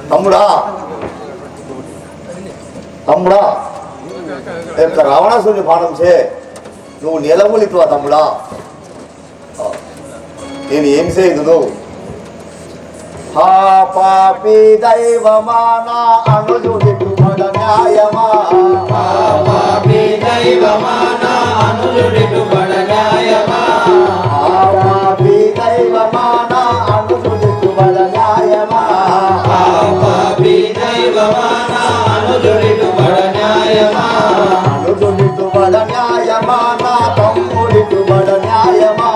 తమ్ముడా తమ్ముడా రావణాసుని పాఠం చే నువ్వు నిలబొలితువా తమ్ముడా నేను ఏం చేయదు హా పాపి దైవమానా అనుజుడిటు బడ న్యాయమా పాపి దైవమానా అనుజుడిటు బడ న్యాయమా పాపి దైవమానా అనుజుడిటు బడ న్యాయమా పాపి దైవమానా అనుజుడిటు బడ న్యాయమా అనుజుడిటు బడ న్యాయమా నా తమ్ముడిటు బడ న్యాయమా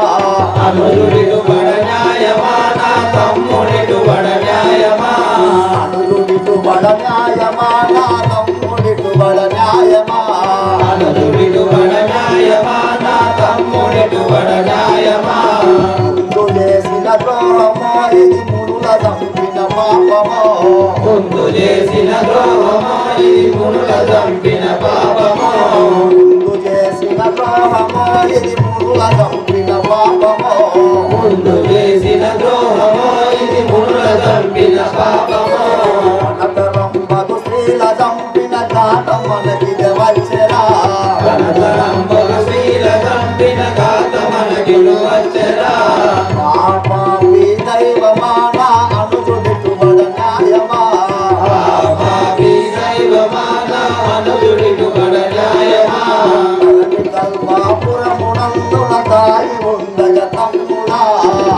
అనుజుడిటు బడ న్యాయమా నా తమ్ముడిటు బడ న్యాయమా అనుజుడిటు బడ న్యాయమా నా తమ్ముడిటు బడ న్యాయమా అనుజుడిటు బడ న్యాయమా నా తమ్ముడిటు బడ న్యాయమా ముందు చేసిన ద్రోహమో ఇది మునుల చంపిన పాపమో ముందు చేసిన ద్రోహమో ఇది మునుల చంపిన పాపమో ముందు చేసిన ద్రోహమో ఇది మునుల చంపిన పాపమో ముందు చేసిన ద్రోహమో ఇది మునుల చంపిన పాపమో కనకరంబకు స్త్రీల చంపిన ఘాతం మనకిది వచ్చెరా కనకరంబకు స్త్రీల చంపిన ఘాతం మనకిది వచ్చెరా పాపి దైవమానా అనుజుడిటు బడ న్యాయమా పాపి దైవమానా అనుజుడిటు బడ న్యాయమా కల్పాపురమునందున దాగి ఉండగ తమ్ముడా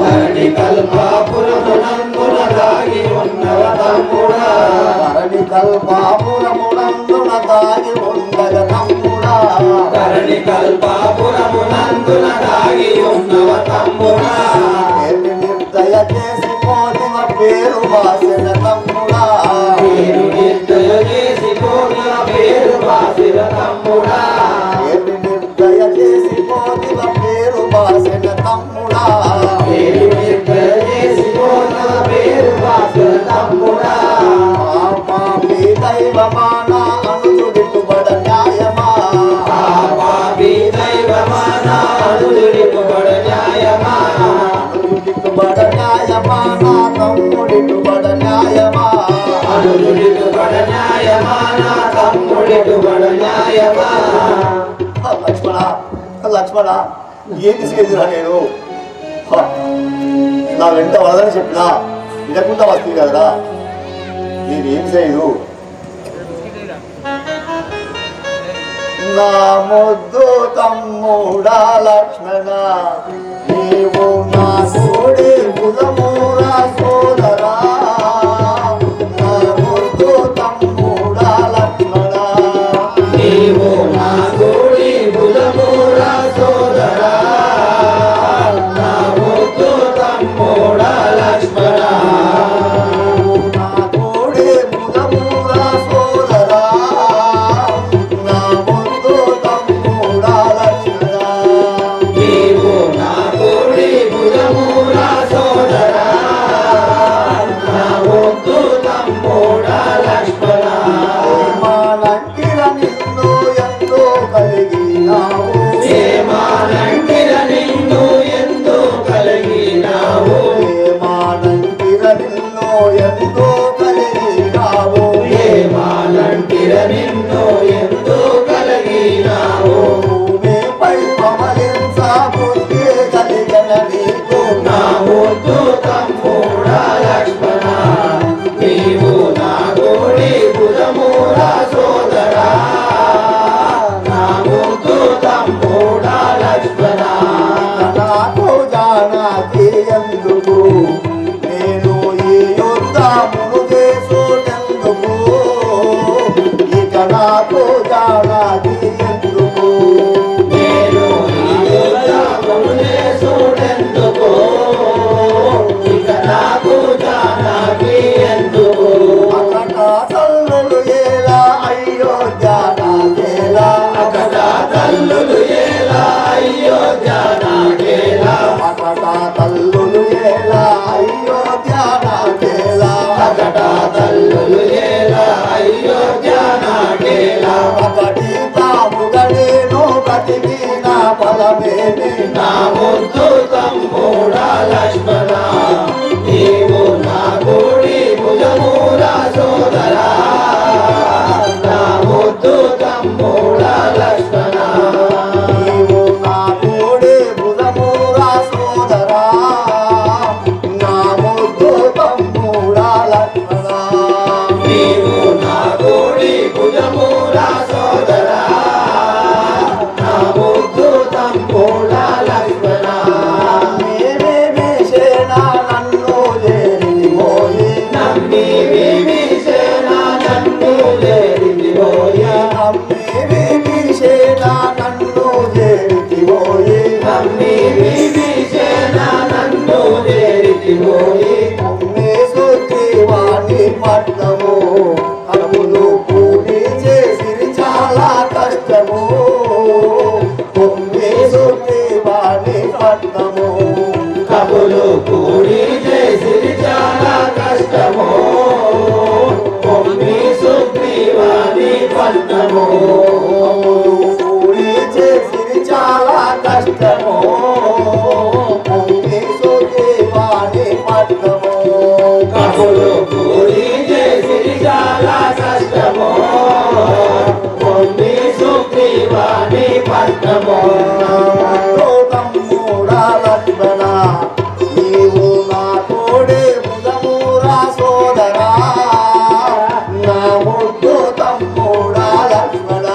ధరణి కల్పాపురమునందున దాగి ఉన్నవ తమ్ముడా ధరణి కల్పాపురమునందున దాగి ఉండగ తమ్ముడా ధరణి కల్పాపురమునందున దాగి ఉన్నవ తమ్ముడా ఏమి నిర్దయ చేసి పోతివ పేరు వాసిన తమ్ముడా మీరు నిర్దయ చేసి పోగిన పేరు వాసిన తమ్ముడా ఏమి నిర్దయ చేసి పోతివ పేరు వాసిన తమ్ముడా మీరు నిర్దయ చేసి పోగిన పేరు వాసిన తమ్ముడా పాపి దైవమానా అనుజుడిటు బడ న్యాయమా పాపి దైవమానా అనుజుడిటు బడ న్యాయమా అనుజుడిటు బడ న్యాయమా నా తమ్ముడిటు బడ న్యాయమా అనుజుడిటు బడ న్యాయమా నా తమ్ముడిటు బడ న్యాయమా లక్ష్మణ లక్ష్మణ ఏంటి చేదురా నేను నా వెంట వలదని చెప్పినా వినకుండా వస్తుంది కదరా నేనేం చేయదు నా ముద్దు తమ్ముడా లక్ష్మణ నీవు నా సోడి కులమూరా సోదరా నా ముద్దు తమ్ముడా లక్ష్మణ నీవు నా గోడి బుధమూరా సోదరా నా ముద్దు తమ్ముడా లక్ష్మణ నా కోడి ముదమూరా సోదరా నా ముద్దు తమ్ముడా లక్ష్మణ నీవు నా గోడి బుధమూరా సోదరా నా ముద్దు తమ్ముడా లక్ష్మణ మానంకిర నిన్ను ఎంతో కలిగినావు ఏమానంటిర నిన్ను ఎంతో కలిగినావు మానంకిర నిన్ను ఎంతో కలిగినావు ఏమానంటిర నిన్ను ఎంతో కలిగినావు భూమిపై పవలించ బుద్ధి కలిగిన నీకు నా ముద్దు తమ్ముడా లక్ష్మణ నీవు నా గోడి బుధమూరా సోదరా నా ముద్దు తమ్ముడా లక్ష్మణ నాకు జానాకి ఎందుకు నేను ఈ యుద్ధమును చేసుటెందుకు ఇక నాకు జానాకి ఎందుకు నేను ఈ యుద్ధమును చేసుటెందుకు ఇక నాకు జానాకి ఎందుకు అకట తల్లులు ఎలా అయోధ్య నాకేలా అకట తల్లులు ఎలా అయోధ్య నాకేలా అకట తల్లులు ఎలా అయోధ్య నాకేలా అకట తల్లులు ఎలా అయోధ్య నాకేలా ఒకటి తాముగా నేను బ్రతికి నా ఫలమేమి నా ముద్దు తమ్ముడా లక్ష్మణ కాపులు కూడి చేసిరి చాలా కష్టము పొమ్మి సుగ్రీవాని పట్టము కూడి చేసిరి చాలా కష్టము పొమ్మి సుగ్రీవాని పట్టము కాపులు కూడి చేసిరి చాలా కష్టము పొమ్మి సుగ్రీవాని పట్టము తమ్ముడా లక్ష్మణ నీవు నా తోడే భుజమురా సోదరా నా ముద్దు తమ్ముడా లక్ష్మణ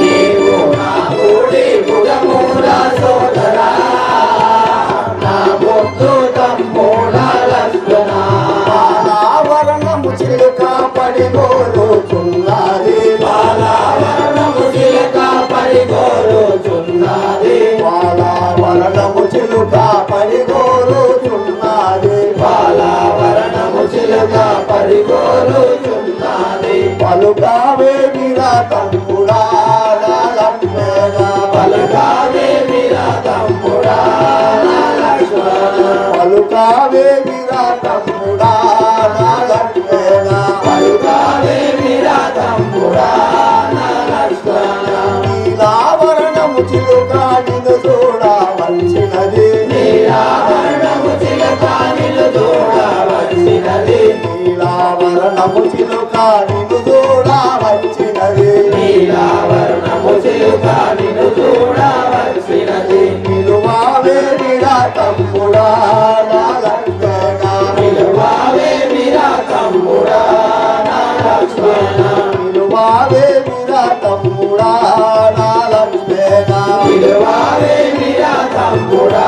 నీవు నా కూడి భుజమురా సోదరా నా ముద్దు తమ్ముడా లక్ష్మణ బాలావరణము చిలుక పడిగోరుచున్నది బాలావరణము చిలక పడిగోరుచున్నది బాలావరణము చిలుక పడిగోరుచున్నది బాలావరణము చిలక పడిగోరుచున్నది పలుకావే మీరా తమ్ముడా నా లక్ష్మణ పలుకావే మీరా తమ్ముడా నా లక్ష్మణ పలుకావే మీరా తమ్ముడా నా లక్ష్మణ పలుకావే మీరా తమ్ముడా నా లక్ష్మణ నీలావరణము చిలుక నిన్ను చూడవలసినది నీలావరణము చిలక నిన్ను చూడవలసినది నీలావరణము చిలుక నిన్ను చూడవలసినది నీలావరణము చిలుక నిన్ను చూడవలసినది నిలువావే మీరా తమ్ముడా నా లక్ష్మణ నిలువావే మీరా తమ్ముడా నా లక్ష్మణ నిలువావే మీరా తమ్ముడా నా లక్ష్మణ నిలువావే మీరా తమ్ముడా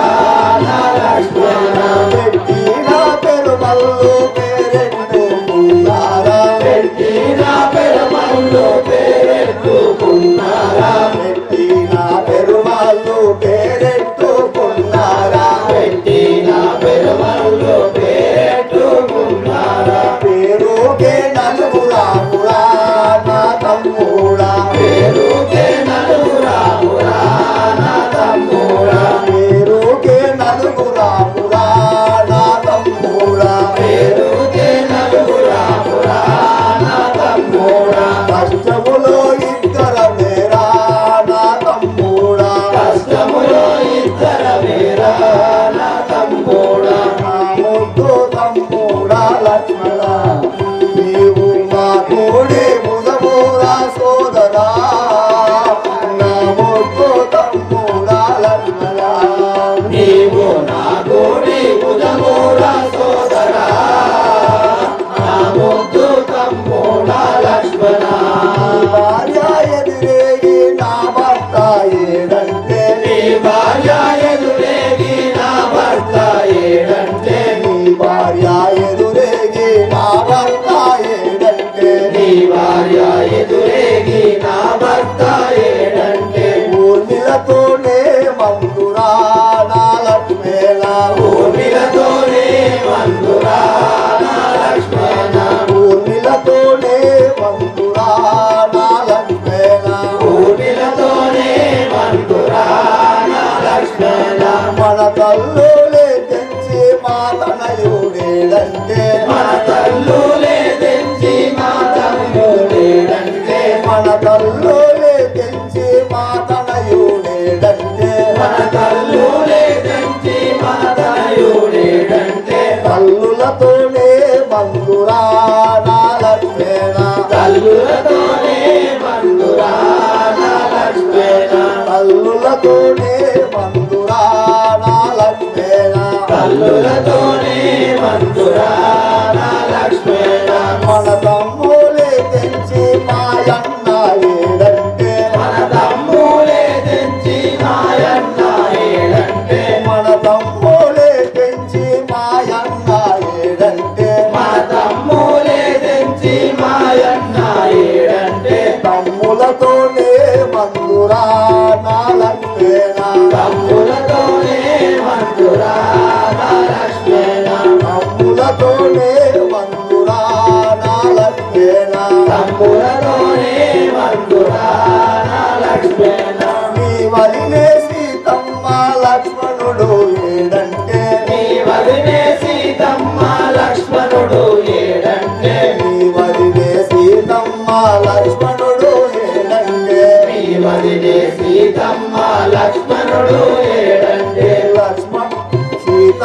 నా లక్ష్మణ పెట్టిన పెరుమల్లు పేరెట్టుకున్నారా పెట్టిన పెరమల్లు పేరెట్టుకున్నారా పెట్టిన పెరుమల్లు పేరెట్టుకున్నారా పెట్టిన పెరమల్లు పేరెట్టుకున్నారా పేరుకే నలుగురామురా నా తమ్ముడా పేరుకే నలుగురామురా నా తమ్ముడా పేరుకే నలుగురామురా నా తమ్ముడా పేరుకే నలుగురామురా నా తమ్ముడా కష్టములో ఇద్దరమేరా నా తమ్ముడా కష్టములో ఇద్దరమేరా నా తమ్ముడా నా ముద్దు తమ్ముడా లక్ష్మణ నీవు మా తోడే భుజమురా సోదరా నా ముద్దు తమ్ముడా లక్ష్మణ నీవు నా గోడి భుజమురా సోదరా నా ముద్దు తమ్ముడా లక్ష్మణ భార్య ఎదురేగి నా భర్త ఏడంటే నీ భార్య ఎదురేగి నా భర్త ఏడంటే నీ భార్య ఎదురేగి నా భర్త ఏడంటే నీ భార్య ఎదురేగి నా భర్త ఏడంటే ఊర్మిళతోనే మందురా నా లక్ష్మణ ఊర్మిళతోనే మందురా నా లక్ష్మణ ఊర్మిళతోనే మందురా నా లక్ష్మణ ఊర్మిళతోనే మందురా నా లక్ష్మణ మన తల్లులే తెంచి మా తనయుడేడంటే మన తల్లులే తెంచి మా తమ్ముడేడంటే మన తల్లులే తెంచి మా తనయుడేడంటే మన తల్లులే తెంచి మన తనయుడేడంటే తల్లులతోనే మందురా నా లక్ష్మణ తల్లులతోనే మందురా నా లక్ష్మణ తల్లులతోనే మందురా నా లక్ష్మణ తల్లులతోనే మందురా నా లక్ష్మణ మన తమ్ములే తెంచి మాయన్న ఏడంటే మన తమ్ములే తెంచి మాయన్న ఏడంటే మన తమ్ములే తెంచి మాయన్న ఏడంటే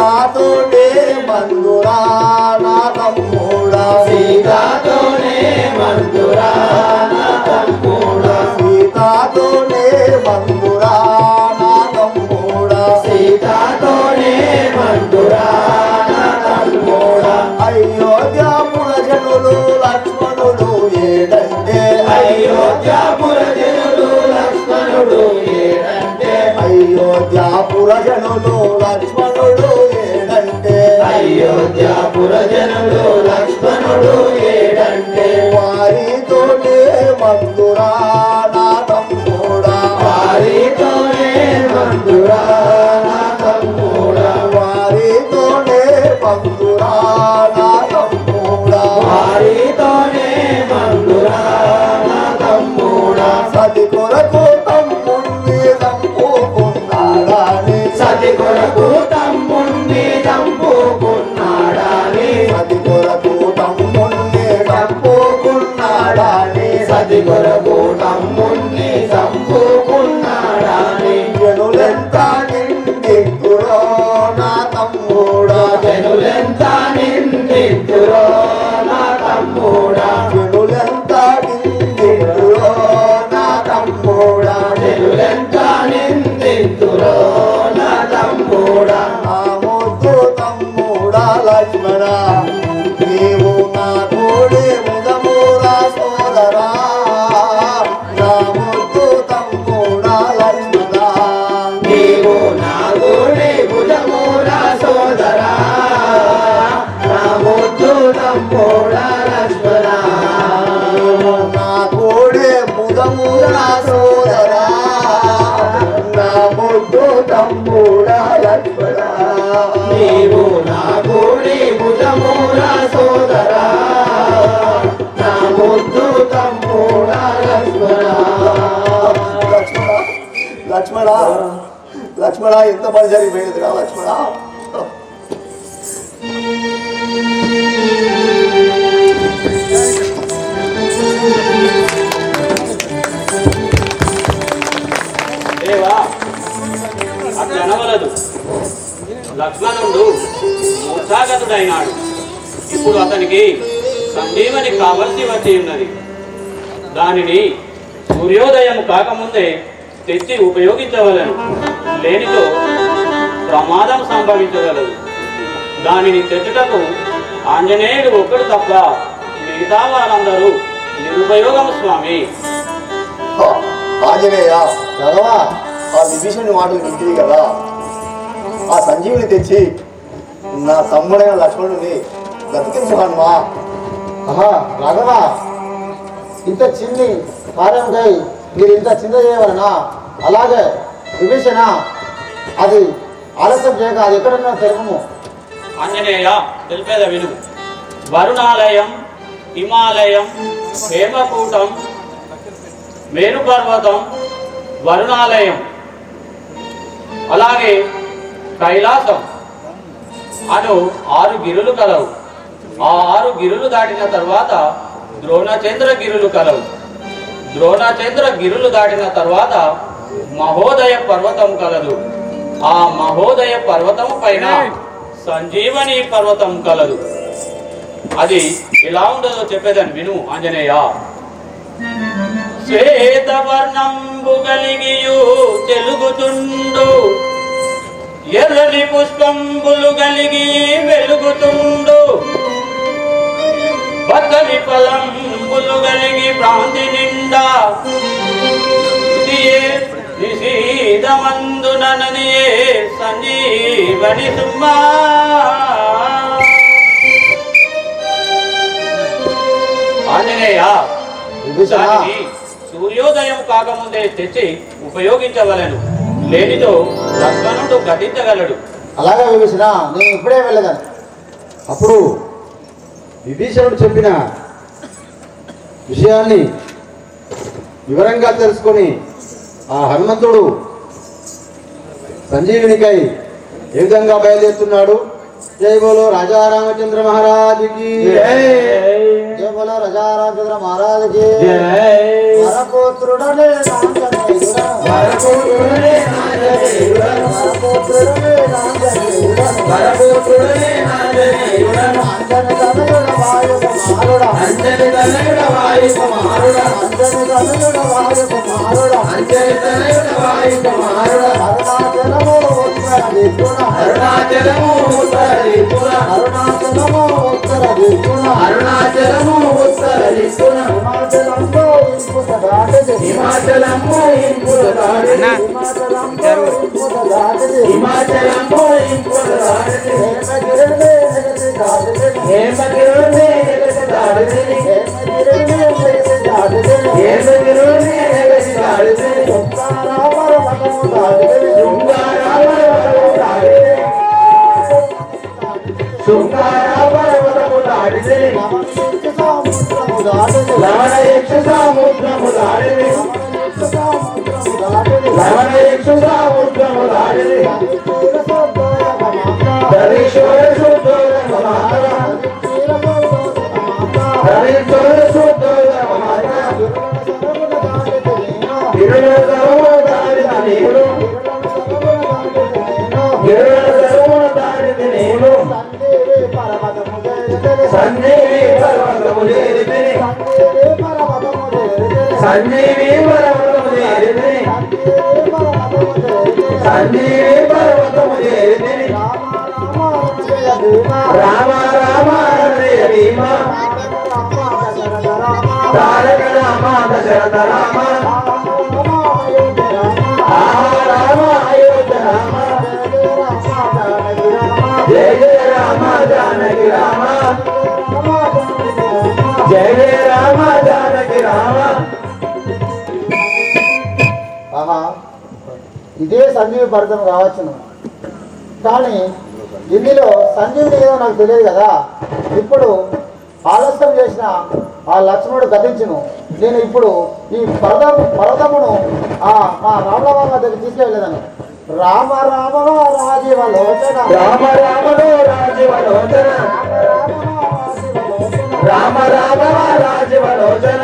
సీతాతోనే మందురా నా తమ్ముడా సీతాతోనే మందురా నా తమ్ముడా సీతాతోనే మందురా నా తమ్ముడా సీతాతోనే మందురా నా తమ్ముడా అయోధ్యాపుర జనులు లక్ష్మణుడు ఏడంటే అయోధ్యాపుర జనులు లక్ష్మణుడు ఏడంటే అయోధ్యాపుర జనులు లక్ష్మణుడు ఏడంటే అయోధ్యాపుర జనులు లక్ష్మణుడు ఏడంటే వారితోనే మందురా నా తమ్ముడా వారితోనే మందురా నా తమ్ముడా వారితోనే మందురా నా తమ్ముడా వారితోనే మందురా నా తమ్ముడా సతి కొరకు తమ్ముణ్ణి చంపుకున్నాడని సతి కొరకు తమ్ముణ్ణి చంపుకున్నాడని సతి కొరకు తమ్ముణ్ణి చంపుకున్నాడని సతి కొరకు తమ్ముణ్ణి చంపుకున్నాడని జనులెంత నిందితురో నా తమ్ముడా జనులెంత నిందితురో నా తమ్ముడా జనులెంత నిందితురో నా తమ్ముడా జనులెంత నిందితురో నా తమ్ముడా ఆ ముద్దు తమ్ముడా లక్ష్మణ నీవు నా తోడే ముదమురా సోదరా నా ముద్దు తమ్ముడా లక్ష్మణ నీవు నా గుడి భుజమురా సోదరా నా ముద్దు తమ్ముడా లక్ష్మణ నీవు నా తోడే ముదమురా సోదరా నా ముద్దు తమ్ముడా లక్ష్మణ నీవు నా గుడి భుజమురా సోదరా నా ముద్దు తమ్ముడా లక్ష్మణ లక్ష్మణ లక్ష్మణ లక్ష్మణ ఎంత పని జరిగిపోయిందిరా లక్ష్మణ దేవా అట్లా అనవలదు. లక్ష్మణుడు మూర్ఛాగతుడైనాడు. ఇప్పుడు అతనికి సంజీవని కావలసి వచ్చి ఉన్నది. దానిని సూర్యోదయం కాకముందే తెచ్చి ఉపయోగించవలను. లేనితో ప్రమాదం సంభవించగలదు. దానిని తెచ్చుటకు ఆంజనేయుడు ఒక్కడు తప్ప మిగతా వారందరూ నిరుపయోగం స్వామి. ఆంజనేయ రాఘవా ఆ విభీషణుని మాటలు వింటివి కదా ఆ సంజీవుని తెచ్చి నా తమ్ముడైన లక్ష్మణుని బ్రతికించు హనుమా. ఆహా రాఘవ, ఇంత చిన్ని కార్యంకై మీరు ఇంత చింత చేయవలనా? అలాగే విభీషణ, అది ఆలస్యం చేయక అది ఎక్కడున్నా తెలుపుము. ఆంజనేయ తెలిపేద విను. వరుణాలయం, హిమాలయం, హేమకూటం, మేరు పర్వతం, వరుణాలయం, అలాగే కైలాసం అను 6 గిరులు కలవు. ఆ 6 గిరులు దాటిన తర్వాత ద్రోణచంద్ర గిరులు కలవు. ద్రోణచంద్ర గిరులు దాటిన తర్వాత మహోదయ పర్వతం కలదు. ఆ మహోదయ పర్వతం పైన సంజీవని పర్వతం కలదు. అది ఎలా ఉండదో చెప్పేదని విను ఆంజనేయ. శ్వేతవర్ణంబు కలిగియు తెలుగుతుండు, ఎర్రని పుష్పంబులు కలిగి వెలుగుతుండు, పచ్చని ఫలంబులు కలిగి ప్రాంతి నిండా, నిశీదమందుననదియే సంజీవని సుమ్మా. ఆంజనేయ విభీషణ, దానిని సూర్యోదయం కాకముందే తెచ్చి ఉపయోగించవలను. లేనితో లక్ష్మణుడు గతించగలడు. అలాగే విభీషణ, నేను ఇప్పుడే వెళ్ళదాను. అప్పుడు విభీషణుడు చెప్పిన విషయాన్ని వివరంగా తెలుసుకొని ఆ హనుమంతుడు సంజీవునికై ఏ విధంగా బయలుదేరుతున్నాడు. జై బోలో రాజా రామచంద్ర మహారాజుకి, జయ బోలో రాజా రామచంద్ర మహారాజుకి. జై. వరపుత్రుడనే ఆంజనేయుడా, వరపుత్రుడే ఆంజనేయుడా, వరపుత్రుడనే ఆంజనేయుడా, వరపుత్రుడే అంజని తనయుడ వాయు కుమారుడా అంజని తనయుడ వాయు కుమారుడా అంజని తనయుడ వాయు కుమారుడా అంజని తనయుడ వాయు కుమారుడా అరుణాచలము ఉత్తర దిక్కున అరుణాచలము ఉత్తర దిక్కున అరుణాచలము ఉత్తర దిక్కున అరుణాచలము ఉత్తర దిక్కున హిమాచలంలో ఇంపుత దాటిది హిమాచలము ఇంపుల దాడిన హిమాచలంలో ఇంపుత దాటిది హిమాచలము ఇంపుల దాడిన హేమగిరిని ఎగసి దాటిది హేమగిరుని ఎగసి దాడిని హేమగిరిని ఎగసి దాటిది హేమగిరుని ఎగసి దాడిని పర్వతము దాటిది శృంగారావరము దాడిని శృంగారావరము దాడిని రమణీయ సముద్రము దాటిది లవణయక్ష సముద్రము దాడిని సముద్రము దాటిది లవణయక్ష సముద్రము దాడిని తీర సోదరమాత హరీశ్వర శుద్ధోదమ మాతర తీర సోదరమాత హరీశ్వర శుద్ధోదమ మాతర తిరుల సర్వ దాడిన నేను తిరుల సర్వ దాడిన నేను సంజీవి పర్వతము చేరితిని సంజీవి పర్వతము చేరితిని సంజీవి పర్వతము చేరితిని రామ రామ హరే భీమ తారక రామ దశరథ రామ రామ అయోధ్య రామ జయ జయ రామ జానకి రామ జయ జయ రామ జానకి రామ ఆహా ఇదే సంజీవి పర్వతం కావచ్చును కానీ ఇందులో సంజీవుని ఏదో నాకు తెలియదు కదా. ఇప్పుడు ఆలస్యం చేసిన ఆ లక్ష్మణుడు గతించును. నేను ఇప్పుడు ఈ పర్వతమును మా రామరామ దగ్గర తీసుకెళ్ళేదాను. రామ రామ రాజీవ లోచన రామ రామలో రాజీవలోచన రామ రామ రాజీవలోచన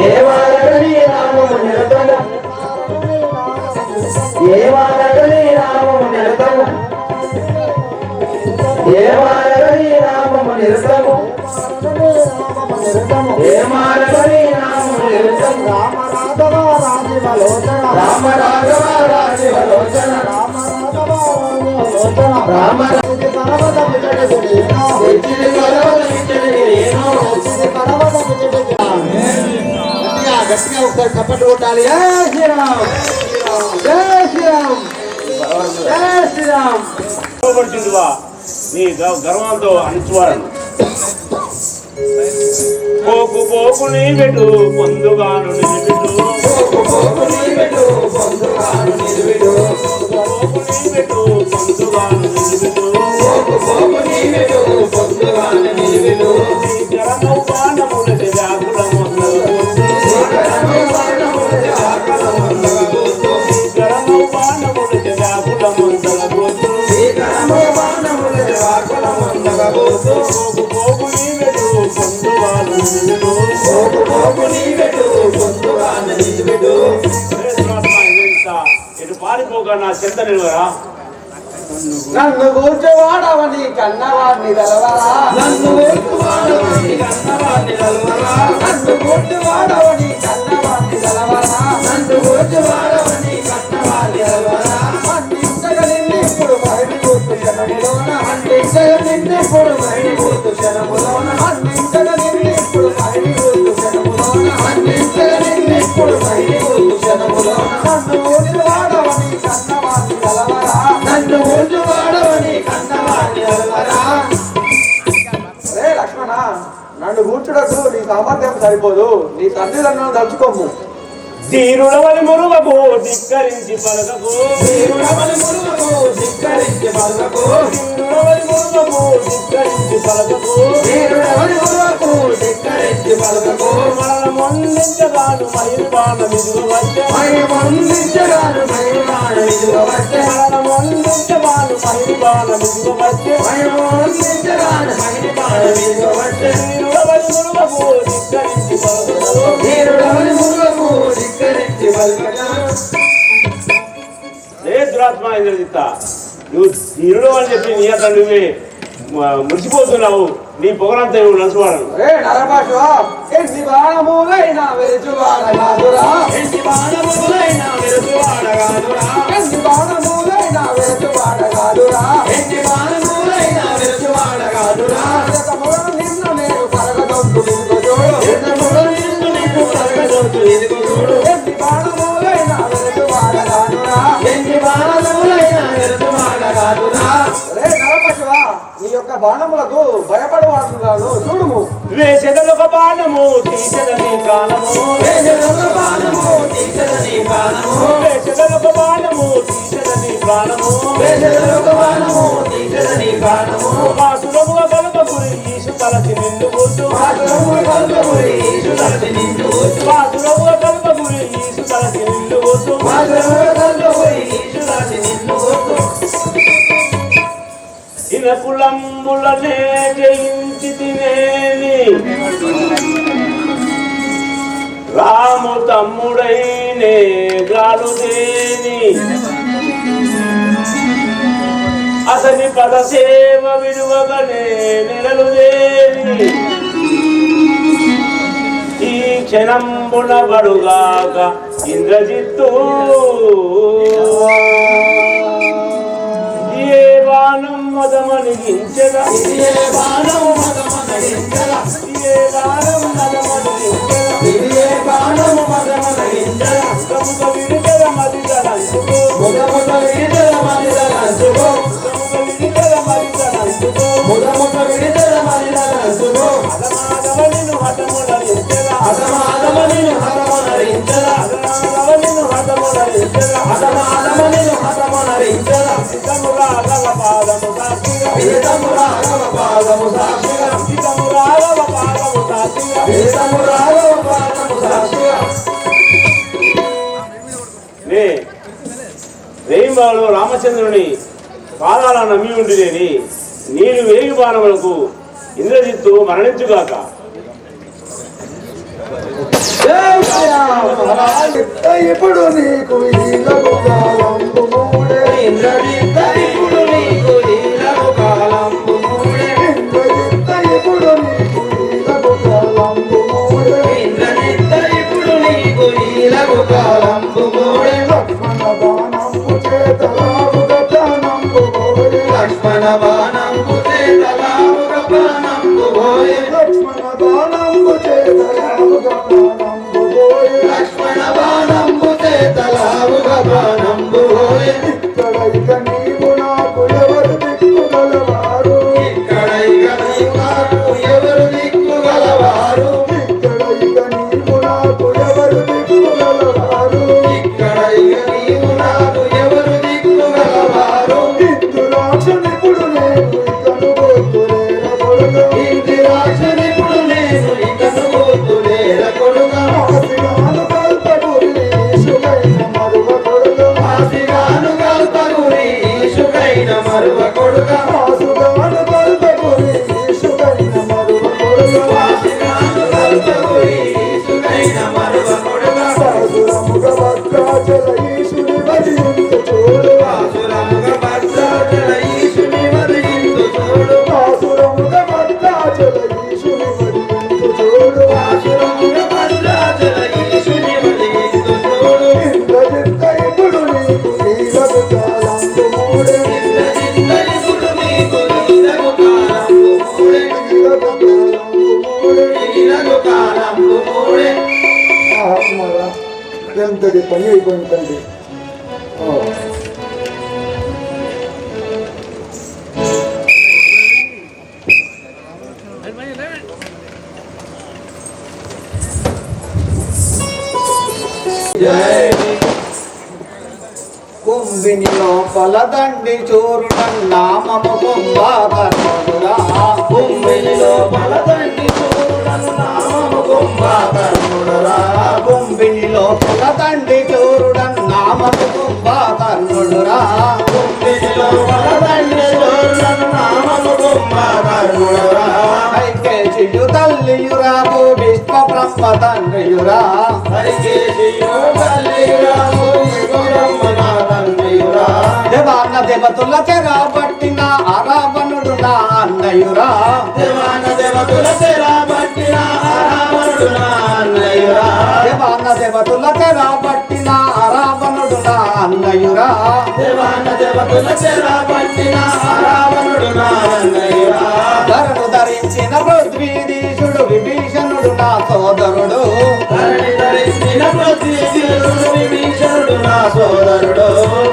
ఏ వారగని రామము నిరతన ఏ వారగని రామము నిరతము ఏ వారగని రామము నిరతము ఏ మారగని రామము నిరతము రామ రాఘవ రాజీవ లోచన రామ రాఘవ రాజీవలోచన రామ పర్వత విజయగిరిను తెచ్చిది పర్వత విచ్చడిగిరేను గట్టిగా ఒకసారి కప్పట్లు కొట్టాలి. జై శ్రీరామ్ జై శ్రీరామ్ జై శ్రీరామ్. పడుతుందివా నీ గర్వంతో అణిచువారను పోకు పోకు నీ పెట్టు పొందుగాను నిలబెట్టు పోకు నీ పెట్టు పొందుగాను నిలబెట్టు పోకు నీ పెట్టు పొందుగాను నిలబెట్టు పోకు నీ పెట్టు పొందుగాను నిలబెట్టు జరము పానములకి వ్యాకుల జరము పానములకి వ్యాకుల మందలగొద్దు పోకు పోకు నీ పెట్టు పొందుగాను నిలబెట్టు ఇటు పారిపోగా నా చింత నిలవరా నన్ను కూర్చోవాడవని కన్నవాడిని తెలవరా నన్ను కూర్చువాడవని కన్నవాడిని తెలవరా నన్ను కూర్చోవాడవని కన్నవాడిని తెలవరా నన్ను కూర్చువాడవని కన్నవాడిని తెలవరా అందించగా నిన్ను ఇప్పుడు బయట కూర్చు క్షణములోన అందించగా నిన్నెప్పుడు బయటపోతు క్షణములోన అందించగా నిన్ను ఇప్పుడు బయట కూర్చు క్షణములోన అందించగా నిన్నెప్పుడు బయటపోతు క్షణములోన నన్ను కూర్చోవాడవని కన్నవాడిని తెలవరా నన్ను కూర్చువాడవని కన్నవాడిని తెలవరా రే లక్ష్మణ, నన్ను కూర్చుడకు నీ సామర్థ్యం సరిపోదు. నీ తల్లిదండ్రులను తలుచుకోము. ధీరుడవని మురుగకు ధిక్కరించి పలకకు దేవుడవని మురుగకు ధిక్కరించి పలుకకు ధీరుడవని మురుగకు ధిక్కరించి పలకకు దేవుడవని మురుగకు ధిక్కరించి పలుకకు మనల మొండించగాను మహిళాన విధులు వచ్చే మహిమందించగాను మహిమాన విలువ వచ్చే మనల మొండించగాను మహిళాన విధులు వచ్చే మహిమందించగాను మహిమాన విలువ వచ్చే ధీరుడవని మురుగకు ధిక్కరించి పలకకు దేవుడవని మురుగకు ధిక్కరించి పలుకకు దురాత్మ ఇంద్రజిత్త నువ్వు ధీరుడు అని చెప్పి నీ తండ్రివి మురిసిపోతున్నావు. నీ పొగరంతా నువ్వు నడుచువాడను. రే నరపాశు ఎన్ని బాణములైనా వెలుచువాడగాదురా, ఎన్ని బాణములైనా వెలుచువాడగాదురా, ఎన్ని బాణములైనా వెలుచువాడగాదురా, ఎన్ని బాణములైనా వెలుచువాడగాదురా. నిన్ను నేను కరగదొద్దు ఇదిగో చూడు, నిన్ను నేను కరగదొద్దు ఇదిగో చూడు. ఎన్ని బాణములైనా వెలుచువాడగాదురా, ఎన్ని బాణములైనా వెలుచువాడగాదురా. రే నరపాశువా, నీ యొక్క బాణములకు భయపడవాడున్నాను చూడుము. వేసెదలొక బాణము తీసెదని ప్రాణము, వేసెదలొక బాణము తీసెదని ప్రాణము, వేసెదలొక బాణము తీసెదని ప్రాణము, వేసెదలొక బాణము తీసెదని ప్రాణము. వాసురముగా కలుగ గురి ఈసు తలచి నిన్ను కూర్చు, వాసురముగా కలుగ గురి ఈసు తలచి నిన్ను కూర్చు, వాసురముగా కలుగ గురి ఈసు తలచి నిన్ను కూర్చు, వాసురముగా కలుగ గురి ఈసు తలచి నిన్ను కూర్చు. ఇనకులంబులనే జయించి తినేని రాము తమ్ముడైనే గాలుదేని అతని పదసేవ విడువగనే నెలలుదేని ఈ క్షణంబున బడుగాక ఇంద్రజిత్తు ఏ బాణం మదమనిగించగా, ఏ బాణం మదమనగించగా, ఏ బాణం మదమనిగించగా, ఏ బాణం మదమనగించగా. ప్రముఖ విడుదల మదిదలంచుకో, ముదముద విడుదల మదిదలంచుకో, ప్రముఖ విడుదల మదిదలంచుకో, ముదముద విడుదల మదిదలంచుకో. అదమాదవనిను హతమునరించగా, అదమాదమనిను హతమునరించగా, అదమాదవనిను హతమునరించగా, అదమాదమనిను హతమునరించగా. సిద్ధమురాగవ పాదము సాక్షిగా, వేదమురాగవ పాదము సాక్షిగా, సిద్ధమురాగవ పాదము సాక్షిగా, వేదమురాగవ పాదము సాక్షిగా. నే రేయింబాలో రామచంద్రుని పాదాల నమ్మి ఉండిలేని నీరు వేగి బాణములకు ఇంద్రజిత్తు మరణించుగాక. ఇప్పుడు నీకు ఈలకు కాలంబు మూడే, ఇంద్రజిత్త ఇప్పుడు నీకు ఈలకు కాలంబు మూడే, ఇంద్రజిత్త ఇప్పుడు నీకు ఈలకు కాలంబు మూడే. ఇంద్రజిత్త ఇప్పుడు నీకు ఈలకు కాలంబు మూడే. లక్ష్మణ బాణంబు చేతలావుగ ప్రాణంబు మూడే, లక్ష్మణ బాణంబు చేతలావుగ ప్రాణంబు పోయే, లక్ష్మణ బాణంబు చేతలావుగ ప్రాణంబు మూడే. లక్ష్మణ బాణంబు చేతలావుగ ప్రాణంబు పోయే. ఇక్కడ ఇక నీవు నాకు ఎవరు దిక్కుగలవారు, ఇక్కడ ఇక నీవు నాకు ఎవరు దిక్కుగలవారు, ఇక్కడ ఇక నీవు నాకు ఎవరు దిక్కుగలవారు. ఇక్కడ ఇక నీవు నాకు ఎవరు దిక్కుగలవారు. ఇందురాక్షనిప్పుడు నేను ఇకను గోతులేర కొడుకు, ఇంద్రాక్షనిప్పుడు నేను ఇకను గోతులేర కొడుక, ఆసిగాను కల్పగురి ఈశుకైన మరువ కొడుకు, ఆసిగాను కల్పగురి ఈశుకైన మరువ కొడుక, ఆసుగాను కల్పగురి ఈశుకైన మరువ కొడుకు. ఆసిగాను కల్పగురి ఈశుకైన మరువ కొడుక. పాసురముగ భద్రాచల ఈశుని వదిలించు చూడు, పాసురముగ భద్రాచల ఈశుని వదిలించు చూడు, పాసురముగ భద్రాచల ఈశుని వదిలించు చూడు. పాసురముగ భద్రాచల ఈశుని వదిలించు చూడు. ఇంద్రజిత్త ఇప్పుడు నీకు ఈలకు కాలంబు మూడే, ఇంద్రజిత్త ఇప్పుడు నీకు ఈలకు కాలంబు మూడే, ఈలకు కాలంబు మూడే. ఈలకు కాలంబు మూడే. మళ్ళా ఎంతటి పని అయిపోయింది తండ్రి. కుంభిని లోపల దండి చూరుడన్నామము కుంభాకర్ణుడురా, కుంభిని లోపల దండి చూడను నామము కుంభకర్ణుడురా, కుంభిని లోపల దండి చూరుడన్నామము కుంభాకర్ణుడురా. కుంభిని లోపల దండి చూడను నామము కుంభకర్ణుడురా, ఐకేశియు తల్లియురాకు విశ్వ బ్రహ్మ తండ్రియురా, హరికేశియు తల్లియురాము విశ్వ బ్రహ్మ తండ్రియురా, దేవాన్న దేవతుల చెరబట్టిన అరావణుడు నా అన్నయురా దేవాన దేవతుల చెరబట్టిన అరావణుడు నా అన్నయురా దేవాన దేవతుల చెరబట్టిన అరావణుడు నా అన్నయురా దేవాన దేవతుల చెరబట్టిన అరావణుడు నా అన్నయురా ధరణు ధరించిన పృథ్వీధీశుడు విభీషణుడు నా సోదరుడు ధరణి ధరించిన పృథ్వీధీశుడు విభీషణుడు నా సోదరుడు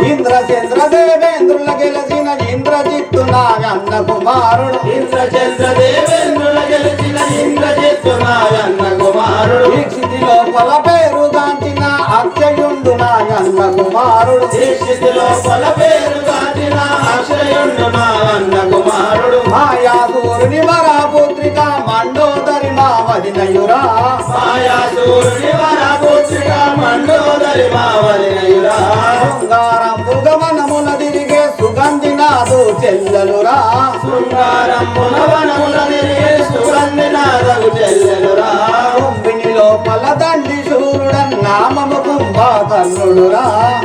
ఇంద్రచంద్ర దేవేంద్రుల గెలిచిన ఇంద్రజిత్తు నా అన్న కుమారుడు ఇంద్రచంద్ర దేవేంద్రుల గెలిచిన ఇంద్రజిత్తు నా అన్న కుమారుడు ఈ క్షితి లోపల పేరుగాంచిన అక్షయుండు నా అన్న కుమారుడు ఈ స్థితి లోపల పేరుగాంచిన అక్షయుండు నా అన్న కుమారుడు మాయాసూరుని వరపుత్రిక మండోదరి మా వదినయురా మాయాసూరుని వరపుత్రిక మండోదరి మా వదినయురా శృంగారంబు గమనముల తిరిగే సుగంధినాథు చెల్లెలురా శృంగారంబున వనముల తిరిగే సుగంధినాథు చెల్లెలురా కుంభిని లోపల దండి శూరుడన్ నామము కుంభకర్ణుడురా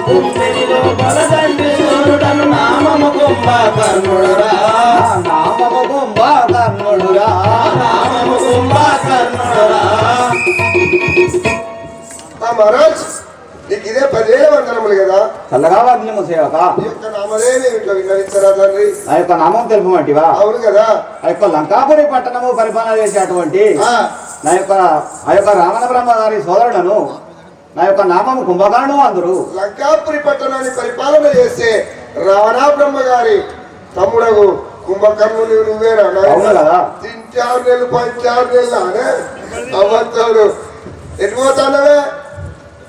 కుంభిని లోపల దండి శూరుడను నామము కుంభకర్ణుడురా నామము కుంభకర్ణుడురా నామము కుంభకర్ణుడురా మహారాజ్ నీకు ఇదే 10,000 వందనములు కదా చల్లగా వాగ్యము సేవక నీ యొక్క నామలేమి ఇట్లా విన్నవించరా తండ్రి ఆ యొక్క నామం తెలుపమంటివా అవును కదా ఆ యొక్క లంకాపురి పట్టణము పరిపాలన చేసేటువంటి ఆ, ఆ యొక్క రావణ బ్రహ్మ గారి సోదరులను నా యొక్క నామము కుంభకర్ణుడు అందరు లంకాపురి పట్టణాన్ని పరిపాలన చేసే రావణా బ్రహ్మ గారి తమ్ముడగు కుంభకర్ణుని నువ్వేరా అవును కదా. 6 నెలలు 6 నెలలు అనే అబద్ధాలు ఎటు పోతానవే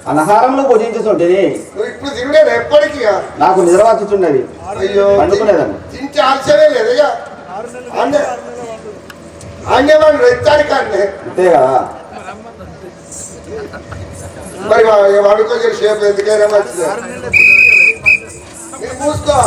అనహారంలో భుజించుతుంటేని నువ్వు ఇప్పుడు తిరుడే ఎప్పటికీ నాకు నిద్ర వచ్చుచున్నది అయ్యో పండుకునేదాన్ని తింటే ఆలస్యమే లేదయ్యా అన్నే అన్యవాడు రెత్తాడు కానీ అంతే కదా మరి వాడుకోగల షేప్ ఎందుకైనా మంచిది మీరు మూసుకో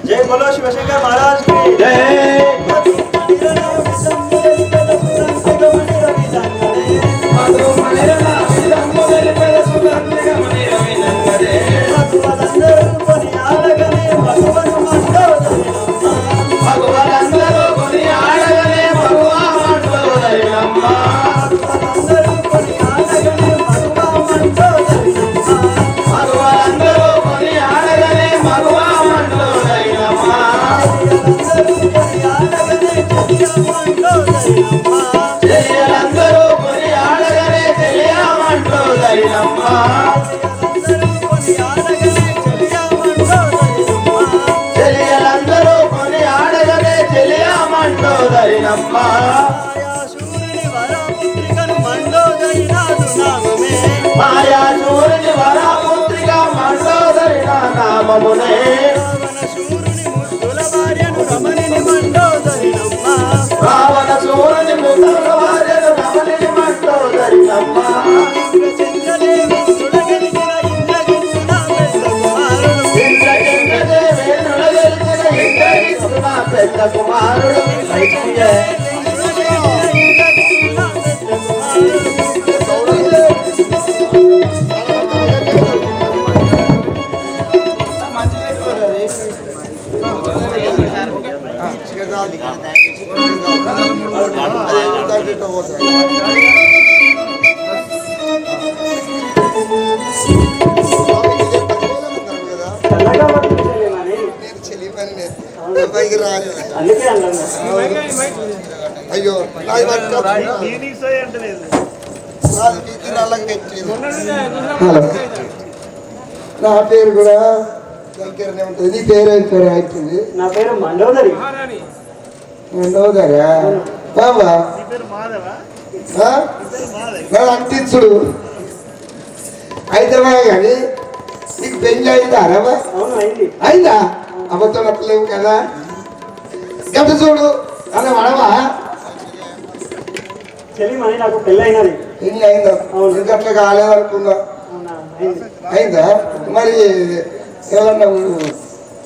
जय बोलो शिवशंकर महाराज की మాయా సూర్యుని వరపుత్రిక మండోదరి నామమునే రావణ సూర్యుని ముద్దుల భార్యను రమణిని మండోదరి నమ్మ ఇంద్రచంద్రదేవేంద్రుల గెలిచిన ఇంద్రజిత్తు నా పెద్ద కుమారుడు అయ్యో నా పేరు కూడా దగ్గరనే ఉంటుంది నీ పేరు ఏం పేరు అవుతుంది నా పేరు మండోదరి రెండవదారా బాబా అంటించుడు అయితే కానీ నీకు పెళ్లి అయిందా రాబా అయిందా అబద్ధం అట్లేవు కదా గత చూడు అలా వడవా నాకు పెళ్ళి అయినది. పెళ్లి అయిందా ఇంకట్లా కాలేదు అనుకుందా అయిందా మరి ఏమన్నా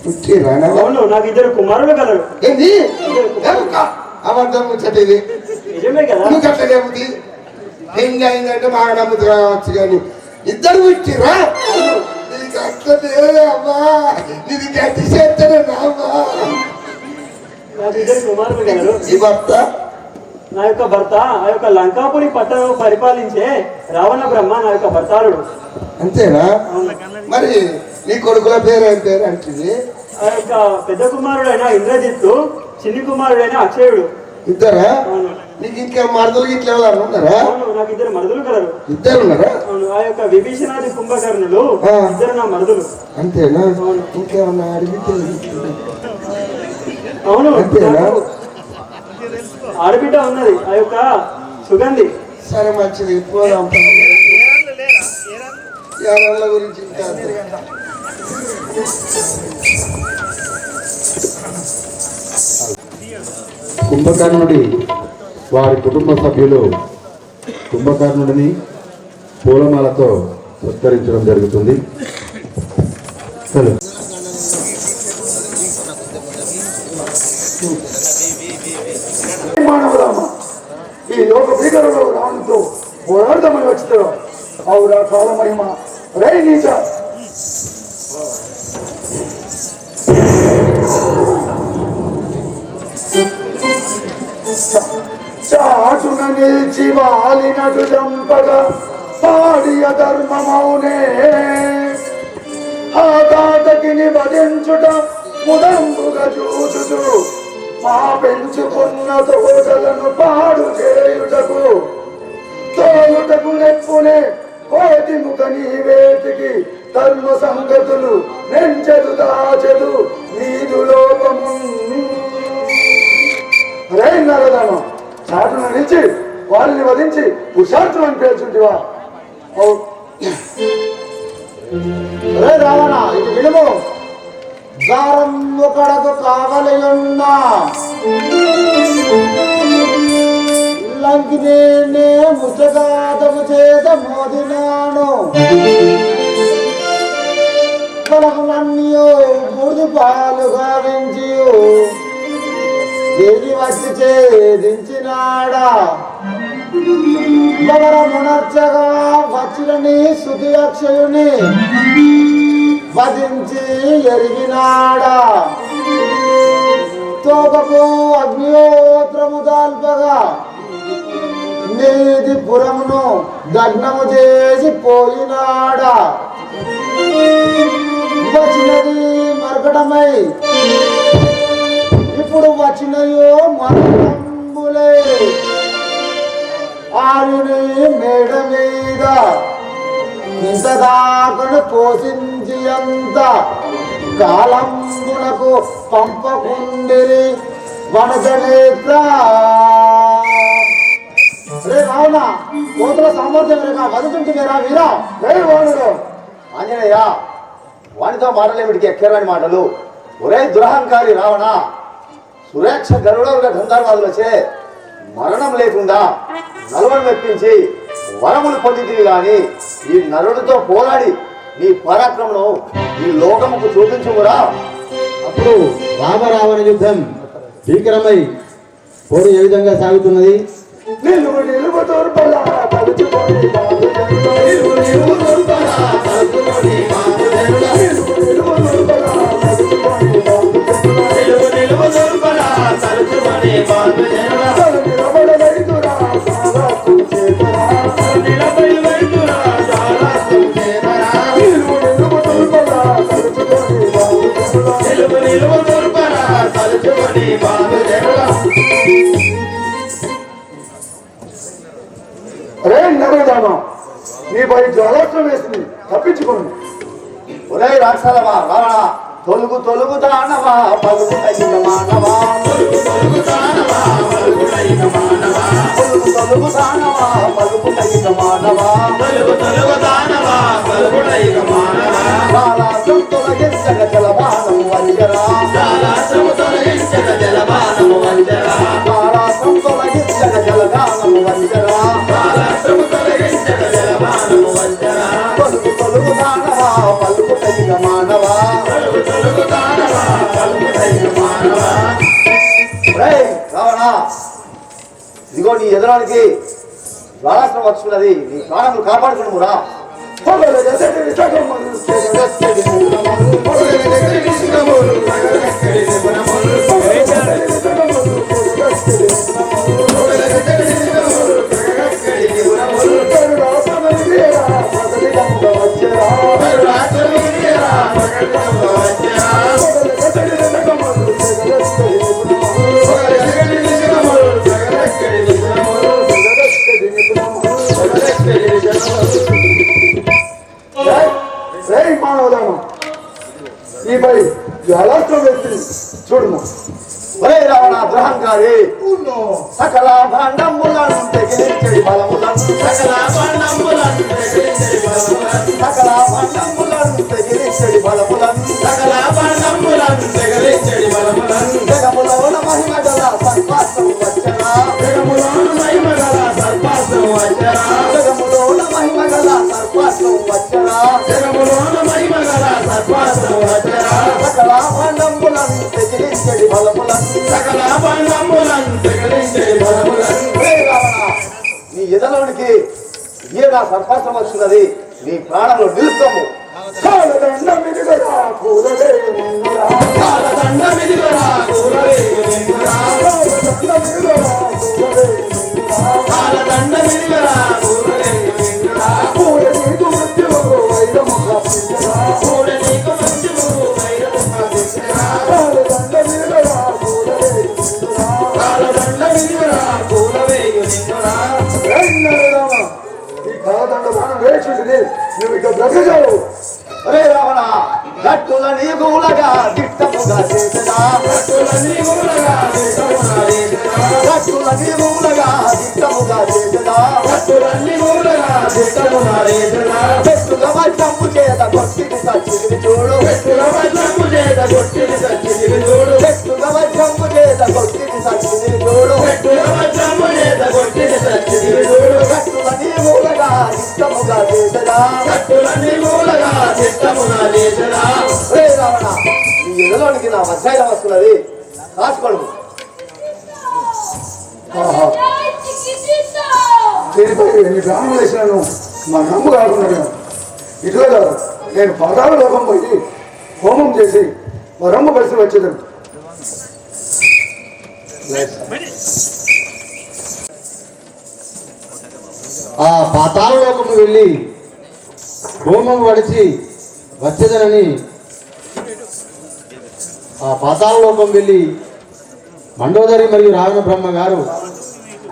పుట్టిరా నాకు ఇద్దరు కుమారులు కలరు. ఏంది అబద్ధం ముచ్చటిది నిజమే కదా. నువ్వు కట్టలేముంది పెళ్లి అయిందంటే బాగా నమ్ముతు కావచ్చు కానీ ఇద్దరు పుట్టిరా నీకు అట్లనే అమ్మా నీది గట్టి చేస్తానే అమ్మా నాకు ఇద్దరు కుమారులు కలరు. ఈ భర్త నా యొక్క భర్త ఆ యొక్క లంకాపురి పట్టణం పరిపాలించే రావణ బ్రహ్మ నా యొక్క భర్తారుడు. అంతేనా మరి నీ కొడుకుల పేరు ఏం పేరు అంటుంది ఆ యొక్క పెద్ద కుమారుడైన ఇంద్రజిత్తు, చిన్ని కుమారుడైన అక్షయుడు. ఇద్దరా నీకు ఇంకా మరదలు ఇట్లా ఎవరు ఉన్నారా అవును, నాకు ఇద్దరు మరుదులు కలరు. ఇద్దరు ఉన్నారా అవును, ఆ యొక్క విభీషణాది కుంభకర్ణులు ఇద్దరు నా మరుదులు. అంతేనా ఇంకేమన్నా అడిగితే అవును, అంతేనా ఆడబిడ్డ ఉన్నది ఆ యొక్క సుగంధి. సరే మంచిది పోదాం ఎవరి గురించి ఇంకా కుంభకర్ణుడి వారి కుటుంబ సభ్యులు కుంభకర్ణుడిని పూలమాలతో సత్కరించడం జరుగుతుంది. ఈ లోక భీకరంలో రావడంతో పోరాడదామని వచ్చారు. అవురా కాలమహిమ రే నీచ చాటున నిలిచి వాలినటు చంపగా పాడియ ధర్మమౌనే ఆ తాతకిని వధించుట ముదంబుగా చూచుచు మా పెంచుకున్న తోటలను పాడు చేయుటకు తోలుటకు నెప్పునే కోటి ముఖ నీవేటికి ధర్మ సంగతులు నెంచెదు దాచెదు నీదు లోపము రే నరదనం చాటున నిలిచి వాళ్ళని వధించి పురుషార్థులను పేర్చుంటివా రే రావణ ఇది విలుము దారం ఒకడకు కావలి ఉన్నా లంకినే ముచ్చగాతము చేత మోదినాను పలకలన్నీ బూడిది పాలు గావించి దేవి వచ్చి ఛేదించినాడా గౌరమునర్చగా వచ్చిన నీ సుఖి అక్షయుని వధించి ఎరిగినాడా తోకకు అగ్నిహోత్రము దాల్పగా నీది పురమును దగ్నము చేసి పోయినాడా వచ్చినది మరకడమై ఇప్పుడు వచ్చినయో మరకంబులే ఆరుని మేడ మీద ఇంత దాకను పోషించి అంత కాలంబునకు పంపకుండిరి వనజనేత్ర రే రావణ కోతుల సామర్థ్యం రేఖ వదుతుంటున్నారా వీరా రే వాణుడు ఆంజనేయ వానితో మాటలేమిటికి ఎక్కరాని మాటలు. ఒరే దురహంకారి రావణ, సురేక్ష గరుడవుల గంధర్వాదులచే మరణం లేకుండా నలువను మెప్పించి వరములు పొందితివి గాని ఈ నరుడితో పోరాడి నీ పరాక్రమను ఈ లోకముకు చూపించుమురా. అప్పుడు రామరావణ యుద్ధం భీకరమై పోరు ఏ విధంగా సాగుతున్నది? నిలువు నిలువు దూర్బల పలుచుకొని నిలువు నిలువు దూర్బల పలుచుకొని నిలువు నిలువు దూర్బల పలుచుకొని నిలువు నిలువు దూర్బల తలుచుకొని బాధజనుడా నిలబడ వైదురా సారాకు చేతరా నిలబై వైదురా సారాకు చేతరా నిలువు నిలువు దూర్బల పలుచుకొని నిలువు నిలువు దూర్బల తలుచుకొని బాధజనుడా రే నరదామ నీపై జ్వాలాస్త్రం వేసింది తప్పించుకోండి. ఒరే రాక్షసమా రావణ, తొలుగు తొలుగు దానవా పలుకు తగిన మానవా తొలుగు తొలుగు దానవా పలుకు తగిన మానవా తొలుగు తొలుగు దానవా పలుకు తగిన మానవా తొలుగు తొలుగు దానవా పలుకు తగిన మానవా కాలాసం తొలగించక జలబాణము వంజరా కాలాసము తొలగించక జలబాణము వంజరా కాలాసం తొలగించక జలగానము వంజరా కాలాసము తొలగించక జలబాణము వంజరా తొలుగు తొలుగు దానవా పలుకు తగిన మానవా తొలుగు తొలుగు దానవా పలుకు తగిన మానవా రేయ్ రావణ, ఇదిగో నీ ఎదురానికి జ్వాలాస్త్రం వచ్చున్నది, నీ ప్రాణములు కాపాడుకున్నామురా. పొగల ఎదటి సగములు తెగలెక్కడి నిపుణములు. పొగల ఎదటి నిపుణములు తెగలెక్కడి నిపుణములు. పొగల ఎదటి సగములు తెగలెక్కడి నిపుణములు. పొగల ఎదటి నిపుణములు తెగలెక్కడి నిపుణములు. కరుణాసనమిదేరా పగలిగంగ వచ్చెరా. కరుణాసనమిదేరా పగలిగంగ వచ్చెరా. పొగల ఎదటి సగములు తెగలెక్కడి నిపుణములు. పొగల ఎదటి నిపుణములు తెగలెక్కడి నిపుణములు. తెగలెక్కడి నిపుణములు. తెగలెక్కడి నిపుణములు. రేయ్ మానవదానం, నీపై జ్వాలాస్త్రం వేసింది చూడుము. ఒరే రావణ దురహంకారి, సకల భాండములను తెగిలించడి బలములను సకల భాండములను తెగిలించడి బలములను సకల భాండములను తెగిలించడి బలములను సకల భాండములను తెగిలించడి బలములను జగములోన మహిమ గల సర్పాస్త్రం వచ్చరా. జగములోన మహిమ గల సర్పాస్త్రం వచ్చరా. జగములోన మహిమ గల సర్పాస్త్రం వచ్చరా. జగములోన మహిమ గల సర్పాస్త్రం వచ్చరా. సకల భాండములను తెగిలించడి బలములను సకల భాండములను తెగిలించడి బలములను ఒరే రావణ, నీ ఎదలోనికి ఏడా సర్పాస్త్రం వచ్చినది, నీ ప్రాణంలో నిలుస్తాము. కాలదండమిదిగరా కూరలే నిన్నురా. కాలదండమిదిగరా కూరలేగు నిన్నురా. కాలదండమిదిగరా కూరలే నిన్నురా. కాలదండమిదిగరా కూరలేగు నిన్నురా. కూర నీకు మృత్యువు వైరముగా పింజరా. కూడ నీకు మృత్యువు వైరముగా పింజరా. కాలదండమిదిగరా కూరలే నిన్నురా. కాలదండమిదిగరా కూరలేగు నిన్నురా. ఎన్నడరామ, ఈ కాలదండ బాణం వేచుంటుంది, నువ్వు ఇక బ్రతకజావు. ఒరే రావణ, గట్టుల నీగులగా దిట్టముగా చేసదా. భక్తుల నీవులగా దిట్టముగా చేసెదా. గట్టుల నీగులగా దిట్టముగా చేసదా. భక్తుల నీవులగా దిట్టముగా చేసెదా. చెట్టుగా వజ్రము చేత కొట్టిని సచ్చిని చూడు. భక్తుల వజ్రము చేత కొట్టిని సచ్చితివి చూడు. చెట్టుగా వజ్రము చేత కొట్టిని సచ్చిని చూడు. భక్తుల వజ్రము చేత కొట్టిని సచ్చితివి చూడు. గట్టుల నీగులగా దిట్టముగా చేసదా. భక్తుల నీవులగా దిట్టముగా చేసెదా. ఒరే రావణ, నీ ఎదలోనికి నా వజ్రాయుధం వస్తున్నది, కాచుకోడు. ఆహా, దీనిపై ఎన్ని ప్రాణాలు వేసినాను మా నమ్ము కాకుండా ఇట్లా కాదు, నేను పాతాళ లోకం పోయి హోమం చేసి వరమ్మ కలిసి వచ్చేదాన్ని. ఆ పాతాళ లోకము వెళ్ళి హోమం వడిచి వచ్చేదనని ఆ పాతాళ లోకం వెళ్ళి మండోదరి మరియు రావణ బ్రహ్మ గారు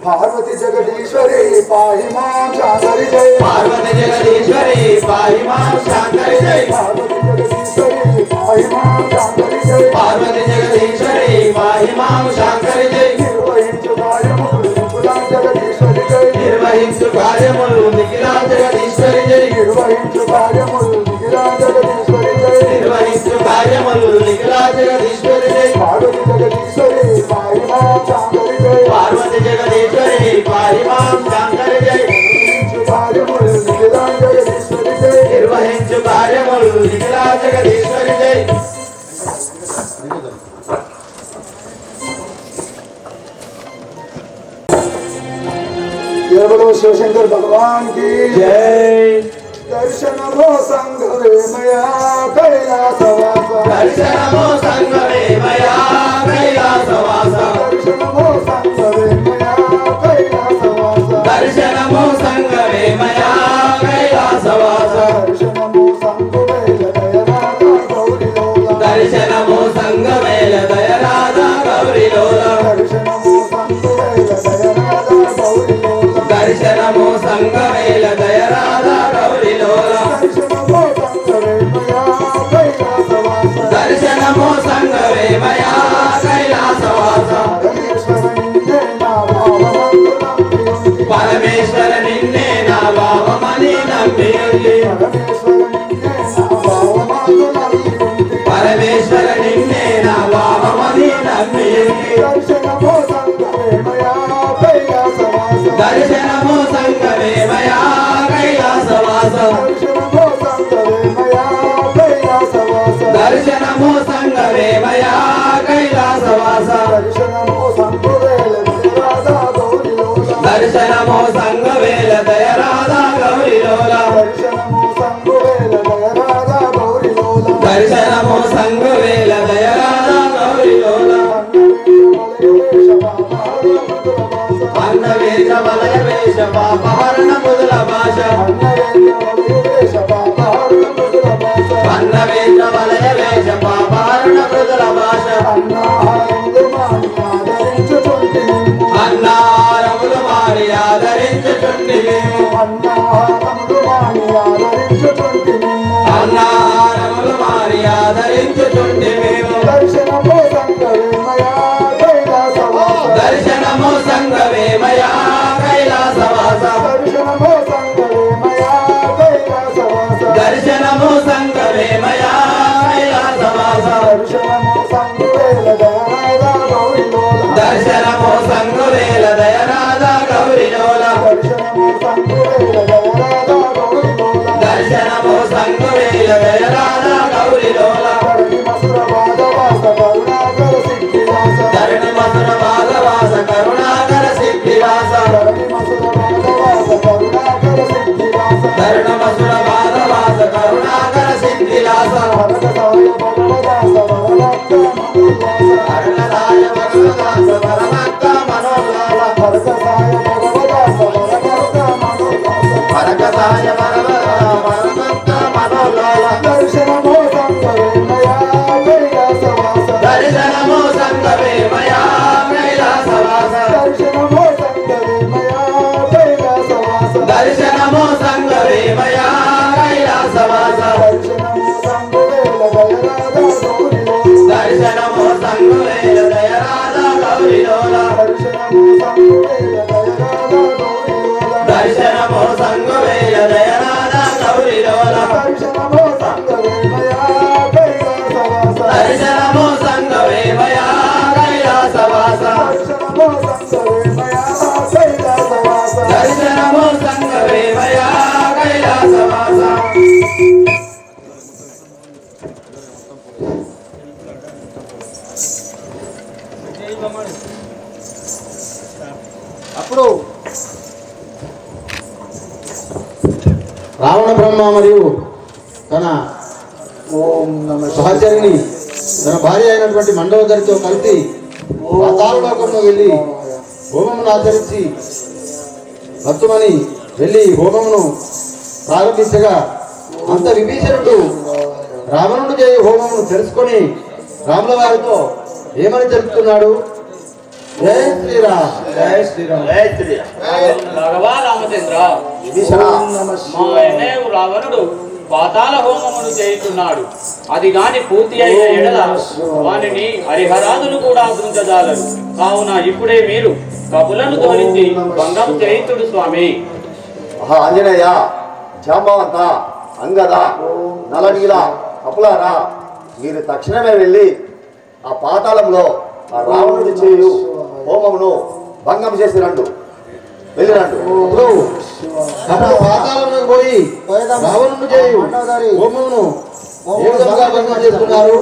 పార్వతి జగదీశ్వరి పాహి మాం శాంకరి జై. పార్వతి జగదీశ్వరి పాహి మాం శాంకరి జై. పార్వతి జగదీశ్వరి పాహి మాం శాంకరి జై. పార్వతి జగదీశ్వరి పాహి మాం శాంకరి జై. నిర్వహించు కార్యములు నిపుణా జగదీశ్వరి జై. నిర్వహించు కార్యములు నిఖిలా జగదీశ్వరి జై. నిర్వహించు కార్యములు నిఖిలా జగదీశ్వరి జై. నిర్వహించు కార్యములు నిఖిలా జగదీశ్వరి జై. పార్వతి జగదీశ్వరి పాహి మాం శాంకరి జై. పార్వతి జగదీశ్వరి పాహి మాం శాంకరి జై. నిర్వహించు కార్యములు నిఖిలా జగదీశ్వరి జై. నిర్వహించు కార్యములు నిఖిలా జగదీశ్వరి జై. जय बोलो शिवशंकर भगवान की జై दर्शनमो संघवे मया कैलासवास. దర్శనమో సంగమే మయా కైలాసవాస. दर्शनमो संघवे मया कैलासवास. దర్శనమో సంగమే మయా కైలాసవాస. दर्शनमो संघवे जयनाथ गौरीलोला. దర్శనమో సంగమేల దయరాధ గౌరిలోల. दर्शनमो संघवे जयनाथ गौरीलोला. దర్శనమో సంగమేల దయరాధ గౌరిలోల. दर्शनमो संघवे मया कैलासवास. దర్శనమో దర్శనమో సంగవేల దయరాధా గౌరిలోల దర్శనమో సంగవేల దయరాధా గౌరిలోల అన్నవేశ వలయ వేష పాపహరణ ముదుల భాష అన్నవేశ వలయ వేష పాపహరణ ముదుల భాష అన్నారములు మారి ఆదరించుచుండి అన్నారములు మారి ఆదరించుచుండి మేము దర్శనమో సంగవేమయా కైలాసవాస దర్శనమో సంగవేమయా కైలాసవాస దర్శనమో సంగవేల దయరాధా గౌరిలోల దర్శనమో సంగవేల దయరాధా గౌరిలోల ధరణి మధుర భాగవాస కరుణాకర సిద్ధివాస ధరణ మధుర భాగవాస కరుణాకర సిద్ధివాస హరణదాయ భగవదాస పరమత్త మనోలాల హరకదాయ పరమత్త మనోలాల దర్శనమో సంగవేమయా కైలాసవాస దర్శనమో సంగవేమయా కైలాసవాస దర్శనమో సంగవేమయా కైలాసవాస దర్శనమో సంగవేల దయరాధా గౌరిలోల దర్శనమో సంగవేల దయరాధా గౌరిలోల దర్శనమో సంగవేమయా కైలాసవాస దర్శనమో సంగవేమయా కైలాసవాస అప్పుడు రావణ బ్రహ్మ మరియు తన సహచరిని తన భార్య అయినటువంటి మండోదరితో కలిసి పాతాళలోకంలో వెళ్ళి హోమమును ఆచరించి భక్తుమని వెళ్ళి హోమమును ప్రారంభించగా అంత విభీషణుడు రావణుడు చేయి హోమమును తెలుసుకొని రాముల వారితో ఏమని తెలుపుతున్నాడు? జై శ్రీరామ్ జై శ్రీరామ్ జై శ్రీరామ్. భగవా రామచంద్ర విభీషణ, మా అన్నయ్య రావణుడు పాతాళ హోమమును చేయుతున్నాడు. అది గాని పూర్తి అయిన ఎడల వానిని హరిహరాదులు కూడా గుంజజాలరు. కావున ఇప్పుడే మీరు కపులను తోలించి భంగం చేయుతుడు స్వామి. మహా ఆంజనేయ, జాంబవంత, అంగద, నలనీల, కపులారా, మీరు తక్షణమే వెళ్ళి ఆ పాతాళంలో ఆ రావణుడి చేయు హోమమును భంగం చేసి రండు. వెళ్ళిరండు. అప్పుడు పాతాళంలోకి పోయి రావణుడు చేయు హోమమును ఏ విధంగా భంగం చేస్తున్నారు?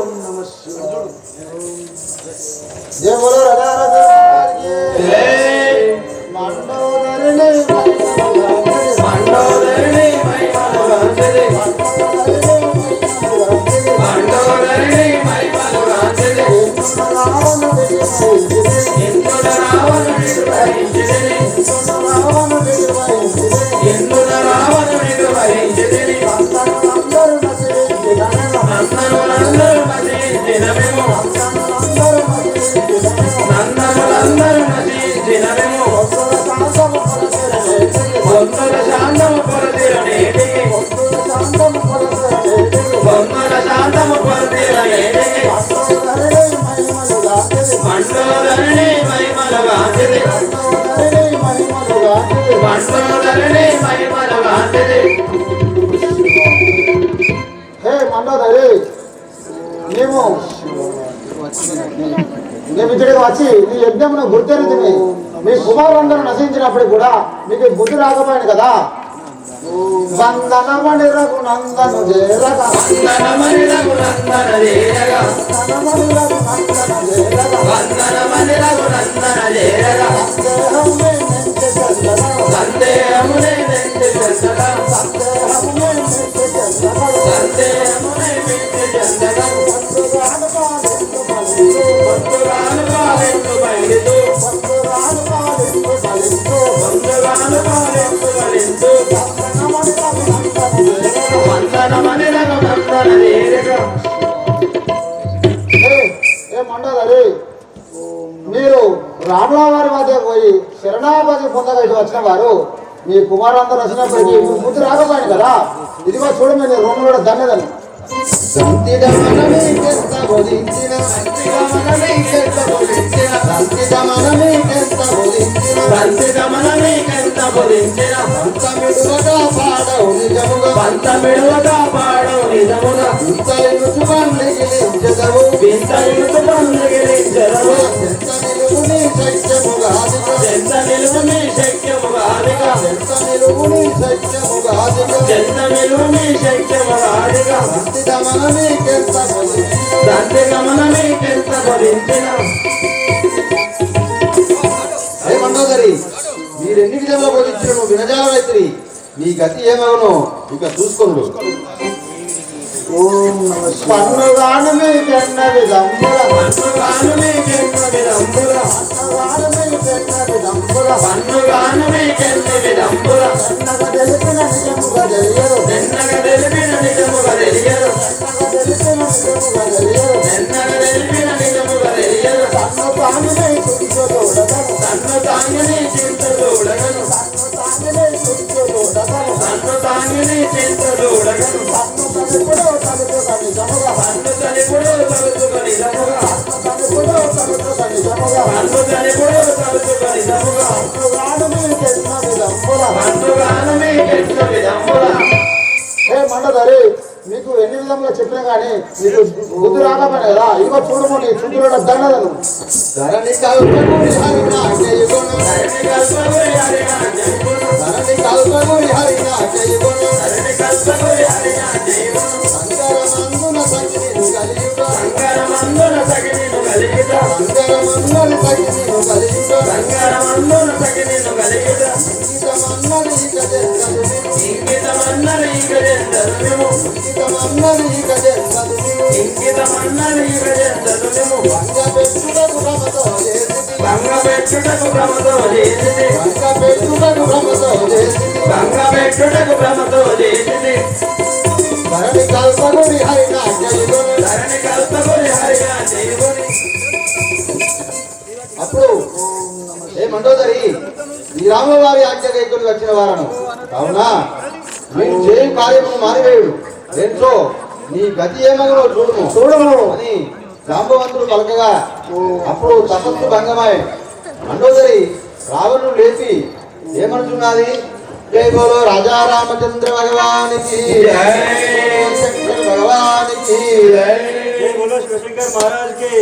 జయ బోలో రాజారాజు మండోదరిని మండోదరిని మైమలగాంచెది మండోదరిని మైమలగాంచెది ఎందున రావణుడు వహించెది ఎందున రావణుడు వహించెది నందనులందరూ నశించినవేమో నందనులందరూ నశించినవేమో బొమ్మల శాంతము పొరతిరనేటికి బొమ్మల శాంతము పొరతిరనేటికి మండోదరిని మైమలగాంచెది మండోదరిని మైమలగాంచెది. హే మండోదరి, మేము ఇక్కడికి వచ్చి నీ యజ్ఞమును గుర్తెరితిని. మీ కుమారులందరూ నశించినప్పుడు కూడా మీకు బుద్ధి రాకపోయింది కదా. వందనమణి రఘునందను చేరగా వందనమణి రఘునందన చేరగా వందనమణి రఘునందన చేరగా రాముల వారి మధ్య పోయి శరణాపతి పొందగా ఇటు వచ్చిన వారు మీ కుమారులందరూ వచ్చినప్పటికీ ముందు రాకపోయాను కదా. ఇదిగో చూడండి, నేను రూమ్ కూడా దన్నదని మండోదరి, మీరు ఎన్ని విధంగా బోధించడం వినజాల రైతుని నీ గతి ఏమవునో ఇక చూసుకోండు. పన్నుగాను మీకెన్న విధంబుల తెలిపిన నిజముగా తెలియదు మండదరి, మీకు ఎన్ని విధంగా చెప్పినా కానీ మీకు బుద్ధి రాకపోయినా కదా. ఇదిగో చూడము, నీ చుట్టూ దండదను అప్పుడు ఏ మండోదరి, ఈ రాముల వారి ఆజ్ఞ కైకొని వచ్చిన వారను కావున మీరు చేయు కార్యము మారివేయుడు. ఏంటో నీ గతి ఏమగలో చూడము అని జాంబవంతుడు పలకగా అప్పుడు తపస్సు భంగమాయ. మండోదరి రావణుడు లేపి ఏమనుచున్నది? జై బోలో రాజా రామచంద్ర భగవానికి భగవానికి శివశంకర్ మహారాజ్ కి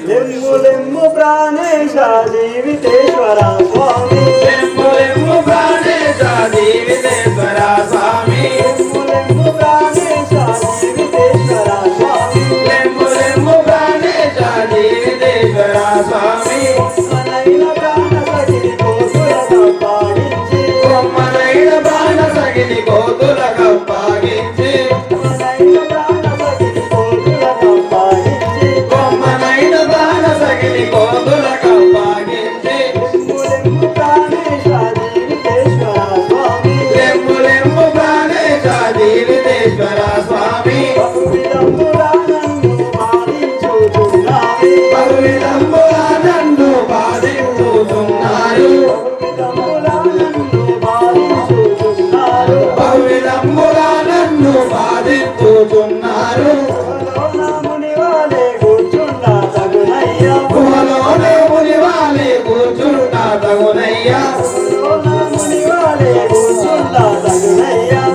లెమ్ము లెమ్ము ప్రాణేశ జీవితేశ్వర స్వామి, లెమ్ము లెమ్ము ప్రాణేశ జీవితేశ్వర స్వామి, లెమ్ము లెమ్ము ప్రాణేశ జీవితేశ్వర స్వామి, లెమ్ము లెమ్ము ప్రాణేశ జీవితేశ్వర స్వామి, కొమ్మనైన ప్రాణ సఖిని కోతులకు పాడించి, కొమ్మనైన ప్రాణ సఖిని కోతులకు పాగించి, కొమ్మనైన ప్రాణ సఖిని కోతులకు పాడించి, కొమ్మనైన ప్రాణ సఖిని కోతులకు పాగించి, లెమ్ము లెమ్ము ప్రాణేశ జీవితేశ్వర స్వామి, లెమ్ము లెమ్ము ప్రాణేశ జీవితేశ్వర స్వామి, బహువిధముగా నన్ను పాలించుచున్నావే, బహువిధముగా నన్ను బాధించుతున్నారు, బహువిధముగా నన్ను బాధించుతున్నారు, గుహలోనే మునివాలే కూర్చుంటా తగునయ్యా,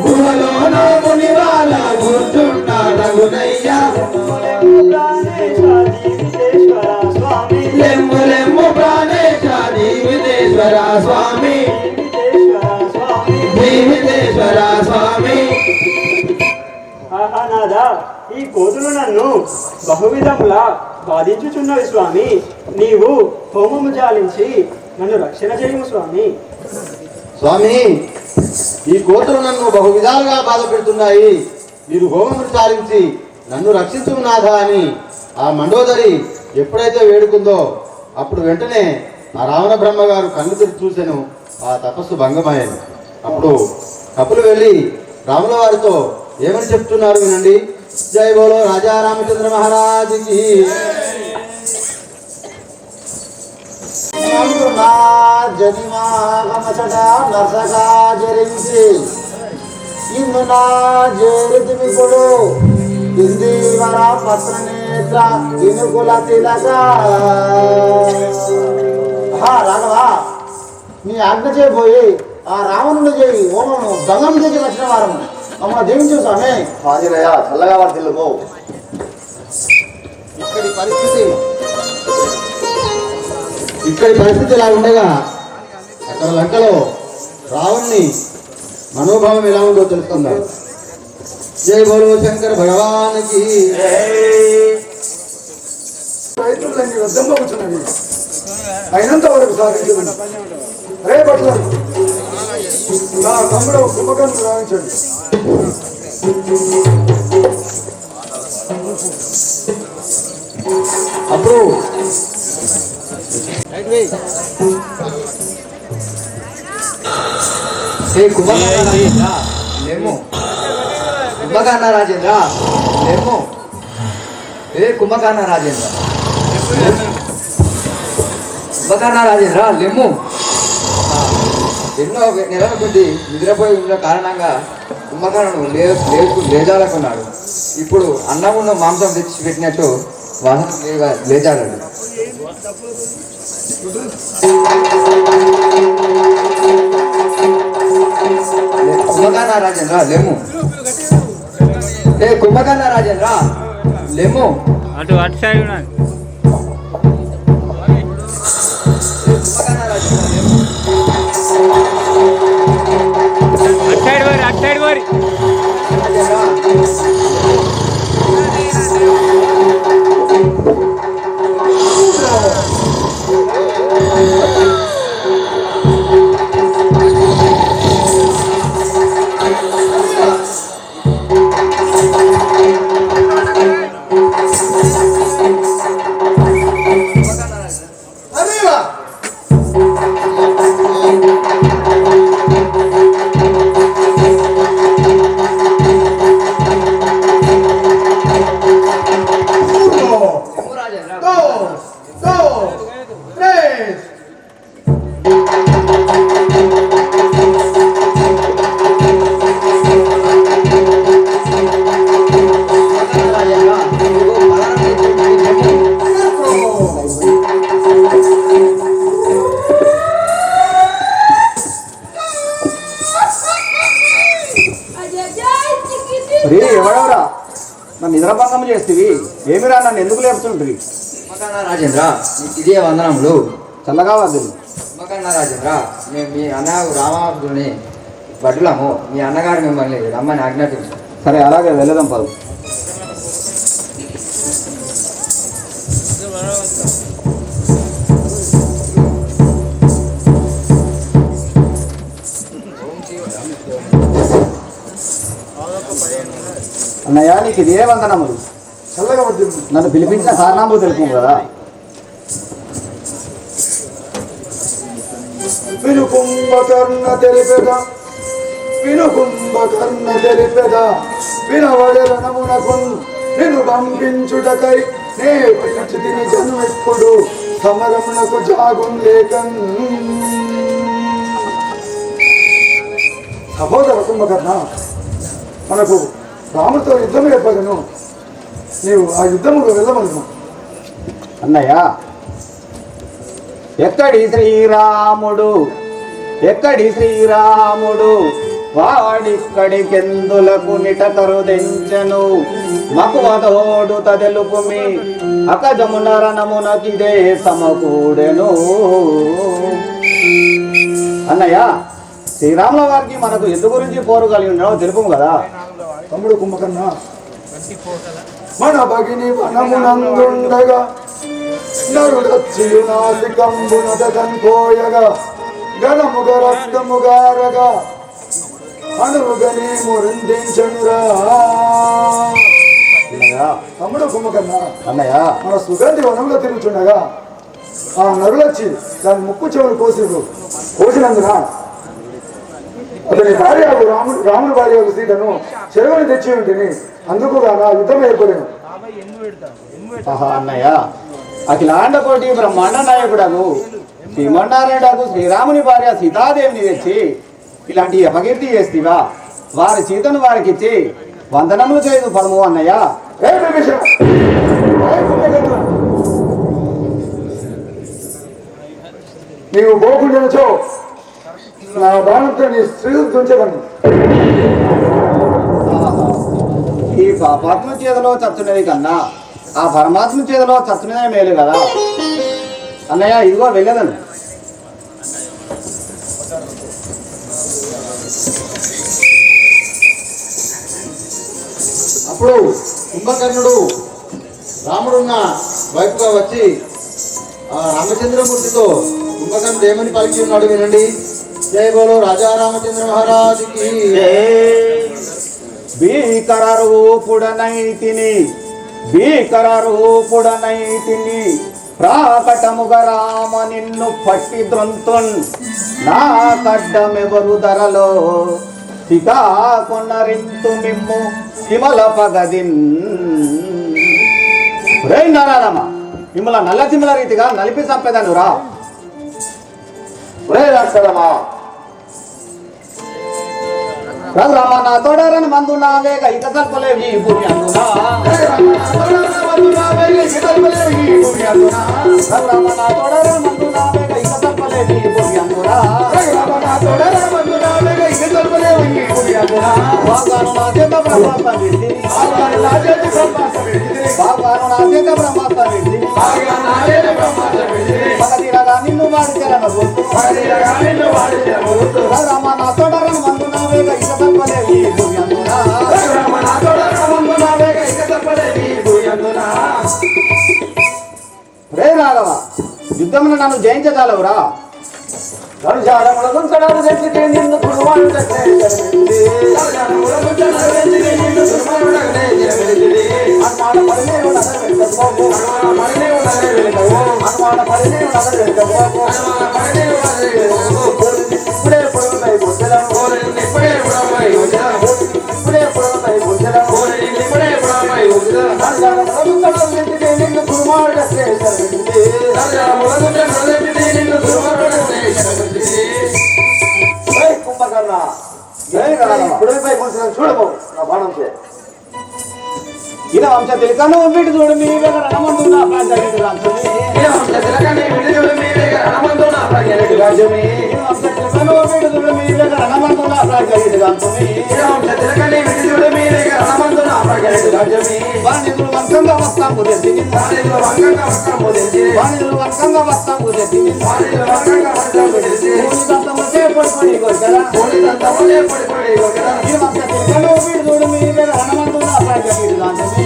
గుహలోనే మునివాల కూర్చుంటా తగునయ్యా, లెమ్ము లెమ్ము ప్రాణేశ జీవితేశ్వర స్వామి, జీవితేశ్వర స్వామి. ఆహానాదా, ఈ కోతులు నన్ను బహువిధములా బాధించుచున్నవి స్వామి. నీవు హోమము జాలించి నన్ను రక్షణ చేయము స్వామి. స్వామి, ఈ కోతులు నన్ను బహు విధాలుగా బాధ పెడుతున్నాయి. మీరు హోమమును చాలించి నన్ను రక్షించు నాథ అని ఆ మండోదరి ఎప్పుడైతే వేడుకుందో అప్పుడు వెంటనే ఆ రావణ బ్రహ్మ గారు కళ్ళు తెరిచి చూశాను. ఆ తపస్సు భంగమయ్యాను. అప్పుడు కపులు వెళ్ళి రాముల వారితో ఏమని చెప్తున్నారు వినండి. జై బోలో రాజా రామచంద్ర మహారాజుకి. నా జనిమాగమచట నరసగా జరించి ఇందు నా జేరితిమిప్పుడు ఇందీవర పత్రనేత్ర ఇనుకుల తిలక. రాఘవా, నీ ఆజ్ఞ చేయబోయి ఆ రావణుడు చేయి ఓమను భంగం చేసి వచ్చిన వారము మమ్మల్ని దీవించు స్వామి. ఆంజనేయ చల్లగా వర్తిల్లుము. ఇక్కడి పరిస్థితి ఇలా ఉండగా అక్కడ లంకలో రావణ్ణి మనోభావం ఎలా ఉందో తెలుసుకుందాం. జై బోలో శంకర భగవానికి. రైతులన్నీ వద్దమ్మ కూర్చున్నది అయినంత వరకు సాధించండి. రే పట్ల నా తమ్ముడు కుంభకర్ణుడు రాయించండి. అప్పుడు కుంభకర్ణ రాజేంద్ర లేము. కుంభకర్ణ రాజేంద్ర కుంభకర్ణ రాజేంద్ర లేము. ఎన్నో నెలల కొద్ది నిద్రపోయి ఉన్న కారణంగా కుంభకర్ణుడు లేజాలకున్నాడు. ఇప్పుడు అన్నమున్న మాంసం తెచ్చి పెట్టినట్టు వాసన లేచాడు. కుంభకర్ణ రాజేంద్ర లేము. కుంభకర్ణ రాజేంద్ర లేము. అటు సైడ్ ఉన్నది. అటు సైడ్ వారి ఎవడవరా నన్ను నిద్రభంగం చేస్తేవి ఏమిరా నన్ను ఎందుకు లేపుతుంటుంది? రాజేంద్ర ఇదే వందనములు. చల్లగా వద్దు. రాజేంద్ర మేము మీ అన్న రామాభుని బడ్డులము. మీ అన్నగారు మిమ్మల్ని రమ్మని ఆజ్ఞాపించారు. సరే అలాగే వెళ్ళదాం పదు. అన్నయ్య నీకు ఇదే వందనములు. చల్లగా వద్దు. నన్ను పిలిపించిన కారణాలు తెలుపు కదా. విను కుంభకర్ణ తెలిపెదా విను కుంభకర్ణ తెలిపెదా వినవడనమునకు నిన్ను పంపించుటకై నే పిలిచి తిని జన్మెప్పుడు సమరమునకు జాగుం లేకన్. సహోదర కుంభకర్ణ, మనకు రాముడితో యుద్ధం ఏర్పడను. నీవు ఆ యుద్ధముకు వెళ్ళమను. అన్నయ్య ఎక్కడి శ్రీరాముడు వాడిక్కడికెందులకు నిటకరుదెంచెను మకువతోడు తదెలుపు మీ అకజమునరణమునకిదే సమకూడెను. అన్నయ్య శ్రీరాముల వారికి మనకు ఎందు గురించి పోరు కలిగి ఉన్నాడో తెలుపు కదా. తమ్ముడు కుంభకర్ణ, మన భగిని వనమునందుండగా నరుడచ్చియు నాసికంబునదనుకోయగా గణముగ రక్తముగారగా అనుగని మురిందించనురా. తమ్ముడు కుంభకర్ణ, అన్నయ్య మన సుగంధి వనంలో తిరుగుతుండగా ఆ నరులొచ్చి దాని ముక్కు చెవులు కోసినందున అతని భార్య రాముడి భార్య సీతను చెరువుని తెచ్చి ఉంటుంది. అందుకు గాన యుద్ధం ఏర్పడను. అన్నయ్య అఖిలాండ కోటి బ్రహ్మాండ నాయకుడను శ్రీమన్నారాయణకు శ్రీరాముని భార్య సీతాదేవిని తెచ్చి ఇలాంటి అపకీర్తి చేస్తేవా వారి సీతను వారికి ఇచ్చి వందనములు చేయదు పదము అన్నయ్య. నీవు పోకుండాచో నా బాణంతో నీ స్త్రీలు తుంచకండి. ఈ పాపాత్మ చేతిలో చచ్చునేది కన్నా ఆ పరమాత్మ చేతిలో చచ్చునేదే మేలు కదా అన్నయ్య. ఇదిగో వెళ్ళేదను. అప్పుడు కుంభకర్ణుడు రాముడున్న వైపుగా వచ్చి ఆ రామచంద్రమూర్తితో కుంభకర్ణుడు ఏమని పలికి ఉన్నాడు వినండి. జై బోలో రాజా రామచంద్ర మహారాజుకి. భీకర రూపుడనైతిని ప్రాకటముగ రామ నిన్ను పట్టి ద్రంతున్ నా కడ్డమెవరు ధరలో సికా కొన్నరింతు మిమ్ము విమల పగదిన్. రే నారాయణమ్మ, మిమ్మల్ని నల్ల తిమ్మల రీతిగా నలిపి చంపేదాను రా. రే రాక్షరమా, రఘురామ నా తోడరని మందు నా వేగ ఇక తల్పలేవు ఈ భూమి అందునా. రఘురామ నా తోడరని మందు నా వేగ ఇక తల్పలేవు ఈ భూమి అందునా. బాగాను నా చేత బ్రహ్మాస్త్రం విడిది, పగదిరగా నిన్ను వాడి చెరను గుర్తు. రఘురామ నా తోడరని మందు నా వేగ ఇక తల్పలేవు ఈ భూమి అందునా. రే రాఘవ, యుద్ధంలో నన్ను జయించగలవురా. ఇలా వంశ తిలకను వీటి చూడు మీ దగ్గర రణమందు నా ప్రాంతానికి రాజుని. వంశ తిలకను వీటి చూడు మీ దగ్గర రణమందు నా ప్రాంతానికి రాజుని. వాణిదులు వంకంగా వస్తాం కుదిర్చి పడుకొని కొట్టరా ఈ వంశ తిలకను వీటి చూడు మీ దగ్గర రణమందు నా ప్రాంతానికి రాజుని.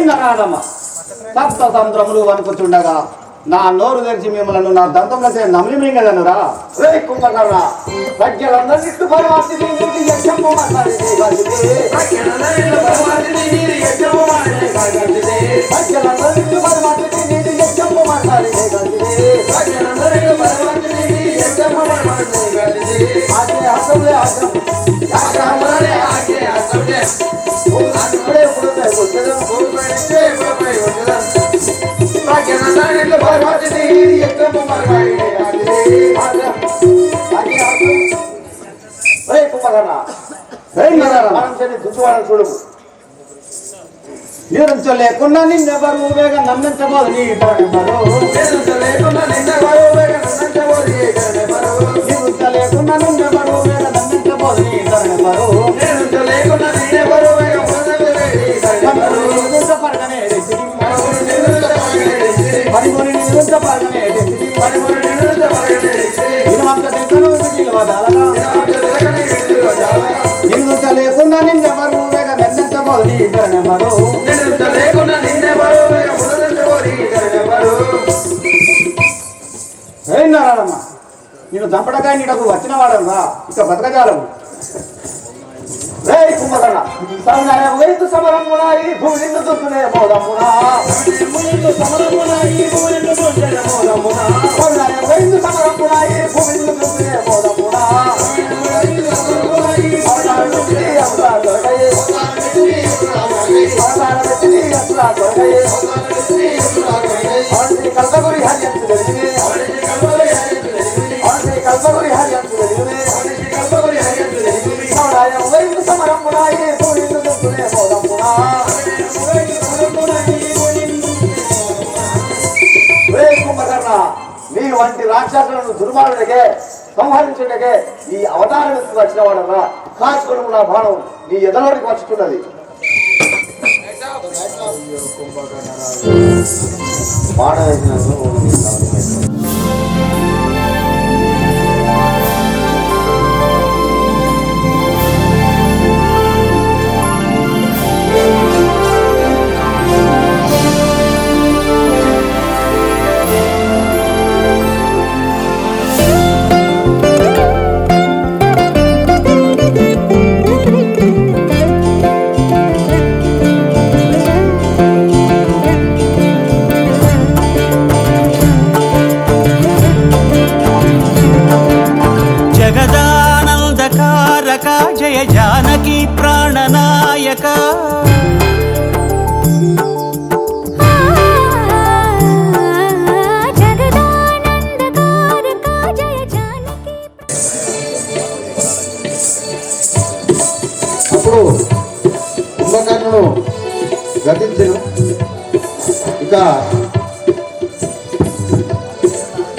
నరాదమ్మ సప్త సముద్రములు వనుకుచుండగా నా నోరు తెరిచి మిమ్మల్ని నా దంతంలో నమ్మి మింగదనురా. రే కుంభకర్ణ, ప్రజలందరికీ పరమాత్మ చూడు. నిరుంచలేకుండా నిన్నెవరు వేగ నమ్మించబోదు నీ నిరుంచలేకుండా నిన్నెవరు వేగ నమ్మించబోదు నీ లేకుండా నిన్నెవరు వేగ నమ్మించబోదు నీ నారాయణమ్మ, నేను చంపడకాయ నీడకు వచ్చిన వాడరా ఇక బతకజాలము. రే కుంభకర్ణ, వయసు సమరమునాయి భూమిని దుక్కునే మోదమునా వయసు సమరమునాయి భూమిని దుక్కునే మోదమునా కల్పగురి హరియంతు జరిగినే కల్పగురి హరియంతు జరిగినే వైపు సమరమునాయే పోయిందునే పోదమునా కుంభకర్ణ నీ వంటి రాక్షసులను దుర్మార్గుడికే సంహరించుటకే ఈ అవతారం ఎత్తుకు వచ్చిన వాడన్నా కాచుకొని నా బాణం నీ ఎదలోనికి వచ్చుతున్నది బాణం జగదానందకారక జయ జానకి ప్రాణనాయక అప్పుడు కుంభకర్ణుడు గతించెను. ఇక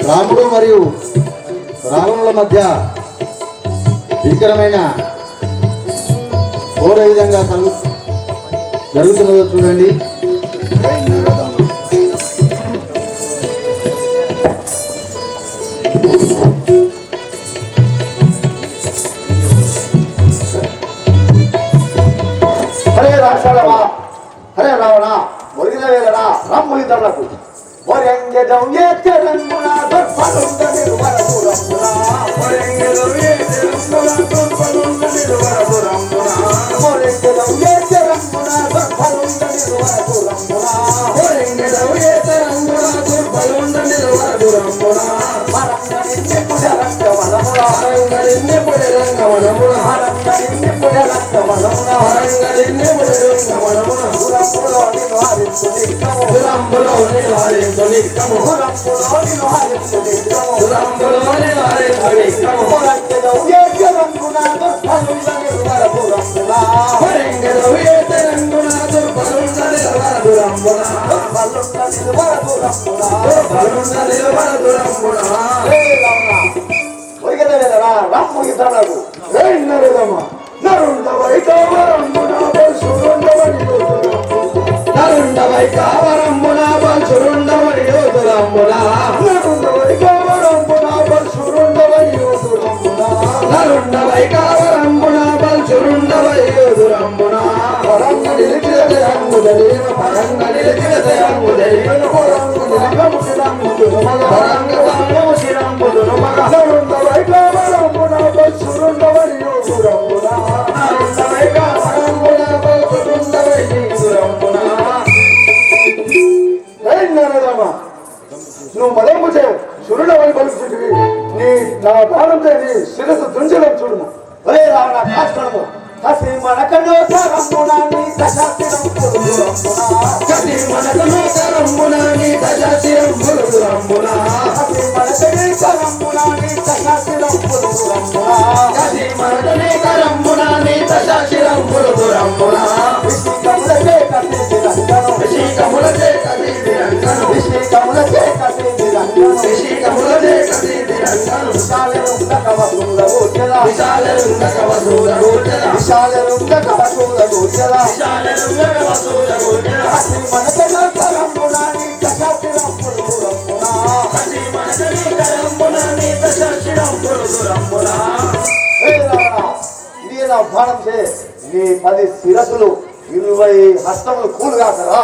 రాముడు మరియు రావణుల మధ్య భీకరమైన ఓర విధంగా జరుగుతున్నదో చూడండి. హరే రాక్షసమా హరే రావణ ఒరిగిన వేళనా రమ్ము ఇతరులకు ఒరెంగెదం ఏతరంగునా దర్పలుంద నిర్వరపురమునా ఒరెంగెదం ఏతరంగునా దర్పలుంద నిర్వరపురమునా ఒరెంగెదం ఏతరంగునా దర్పలుంద నిర్వరపురమునా ఒరెంగెదం ఏతరంగునా దర్పలుంద నిర్వరపురమునా మరంగనిన్ని పుడరంగవనమునా మరంగనిన్ని పుడరంగవనమునా మరంగనిన్ని పుడరంగవనమునా మరంగనిన్ని పుడరంగవనమునా పురపులో నివారించు నిక్కము పురంబులో నివారించు నిక్కము పురంబులో నివారించు నిక్కము పురంబులో నివారించు నిక్కము పురంగెదం ఏతరంగునా దర్పలుంద నిర్వరపురమునా ఒరెంగెదం ఏతరంగునా దర్పలుంద నిర్వరపురమునా దర్పలుంద నిర్వరపురమునా దర్పలుంద నిర్వరపురమునా హే రావణ ఒరిగిన వేళనా రమ్ము ఇతరులకు నరుండ వైకావరమున బల్సురుండవని యోధురమ్మునా నరుండ వైకావరమున బల్సురుండవని యోధురమ్మునా నరుండ వైకావరమున బల్సురుండవని యోధురమ్మునా పరంగ నిలిచిన దయంగుదలీన పరంగ నిలిచిన దయంగుదలీన పరంగ నిలకముసిరంబుదును మగ పరంగ వామోసిరంబుదును మగ నరుండ వైకావరమున బల్సురుండవని యోధురమ్మునా నరుండ వైకావరమున బల్సురుండవని యోధురమ్మునా. నువ్వు మదము చేయ సురుడ వై పలుకుతుంది నీ నా ప్రాణంతో నీ శిరస్సు తుంచడం చూడము ఒరే రావణ కాచుకోవడము కసి మనకను తరమ్మునాని దశాశిరంబులురమ్మునా కసి మనకను తరమ్మునాని దశాశిరంబులురమ్మునా కసి మనకని తరమ్మునాని దశాశిరంబులురమ్మునా కసి మనకని తరమ్మునాని దశాశిరంబులురమ్మునా విశ్వకములకే కసి దిరంగను విశ్వకములకే కసి దిరంగను విశ్వకములకే కసి దిరంగను విశ్వకములకే కసి దిరంగను విశాలరుండక వసూల గోచర విశాలరుండక వసూల గోచర విశాలరుండక వసూల గోచర విశాలరుండక వసూల గోచర కసి మనకను తరమ్మునాని దశాశిరంబులురమ్మునా కసి మనకని తరమ్మునాని దశాశిరంబులురమ్మునా. హే రావణ ఇది నా బాణం చే నీ 10 శిరసులు 20 హస్తములు కూలు కాకరా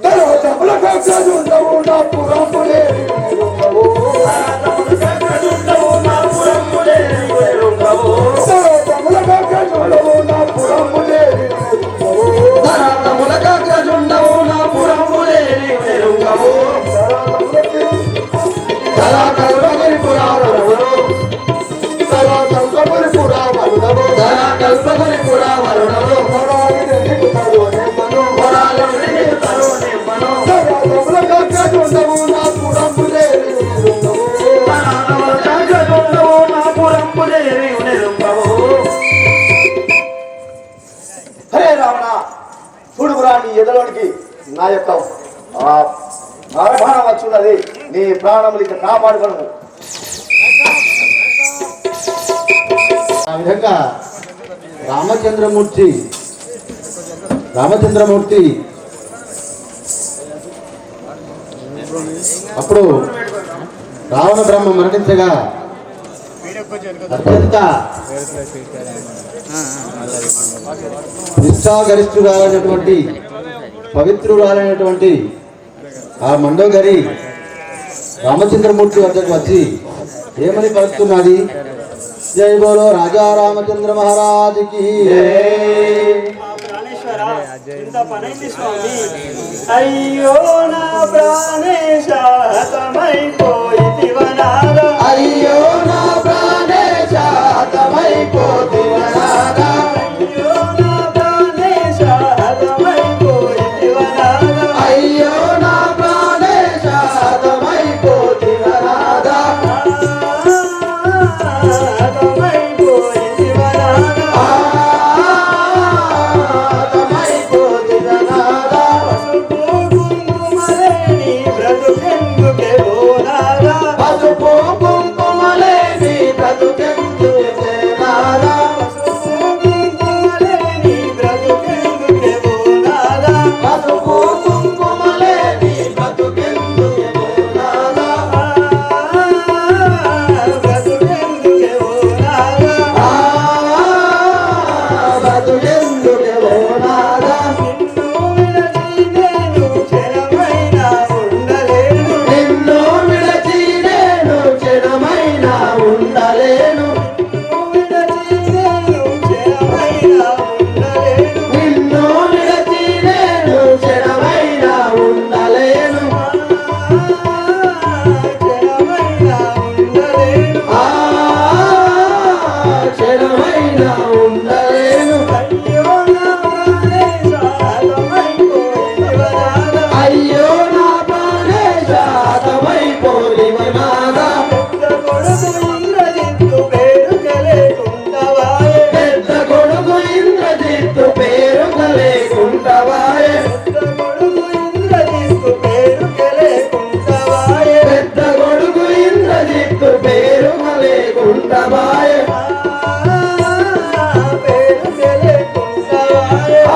దరవతముల కక్కజుండవు నా పురంబులేరి ఉండవు దరవతముల కక్కజుండవు నా పురంబులేరి ఉండవు దరవతముల కక్కజుండవు నా పురంబులేరి ఉండవు దరవతముల కక్కజుండవు నా పురంబులేరి ఉండవు దరా కల్పగిరి పురావరుడు దరా కల్పగిరి పురావరుడు దరా కల్పగిరి పురావరుడు పొరాలి నీకు తరునే మను పొరాలి నీకు తరునే బాణం వచ్చున్నది. నీ ప్రాణములు ఇక కాపాడుకోను. ఆ విధంగా రామచంద్రమూర్తి అప్పుడు రావణ బ్రహ్మ మరణించగా అత్యంత నిష్ఠాగరిష్ఠురాలైనటువంటి పవిత్రురాలైనటువంటి ఆ మండోదరి రామచంద్రమూర్తి వద్దకు వచ్చి ఏమని పలుకుతున్నది? జై బోలో రాజా రామచంద్ర మహారాజుకి. ప్రాణేశ్వర, ఇంత పనైంది స్వామి. అయ్యో నా ప్రాణేశ హతమైపోయితివనాద. అయ్యో నా ప్రాణేశ హతమైపోతివనాద. అయ్యో నా ప్రాణేశ హతమైపోయితివనాద. అయ్యో నా ప్రాణేశ హతమైపోతివనాద. పసుపు కుంకుమలేని బ్రతుకెందుకే నాదా. పసుపు కుంకుమలేని బ్రతుకెందుకే నాదా. బ్రతుకెందుకే నాదా. నిన్ను విడచి నేను క్షణమైనా ఉండలేను. నిన్ను విడచి నేను క్షణమైనా ఉండలేను. ఆ క్షణమైనా ఉండలేను. అయ్యో నా ప్రాణేశ హతమైపోతివనాదా. పెద్ద కొడుకు ఇంద్రజిత్తు పేరుగలేకుంటవాయే. పెద్ద కొడుకు ఇంద్రజిత్తు పేరుగలేకుంటవాయే. ఆ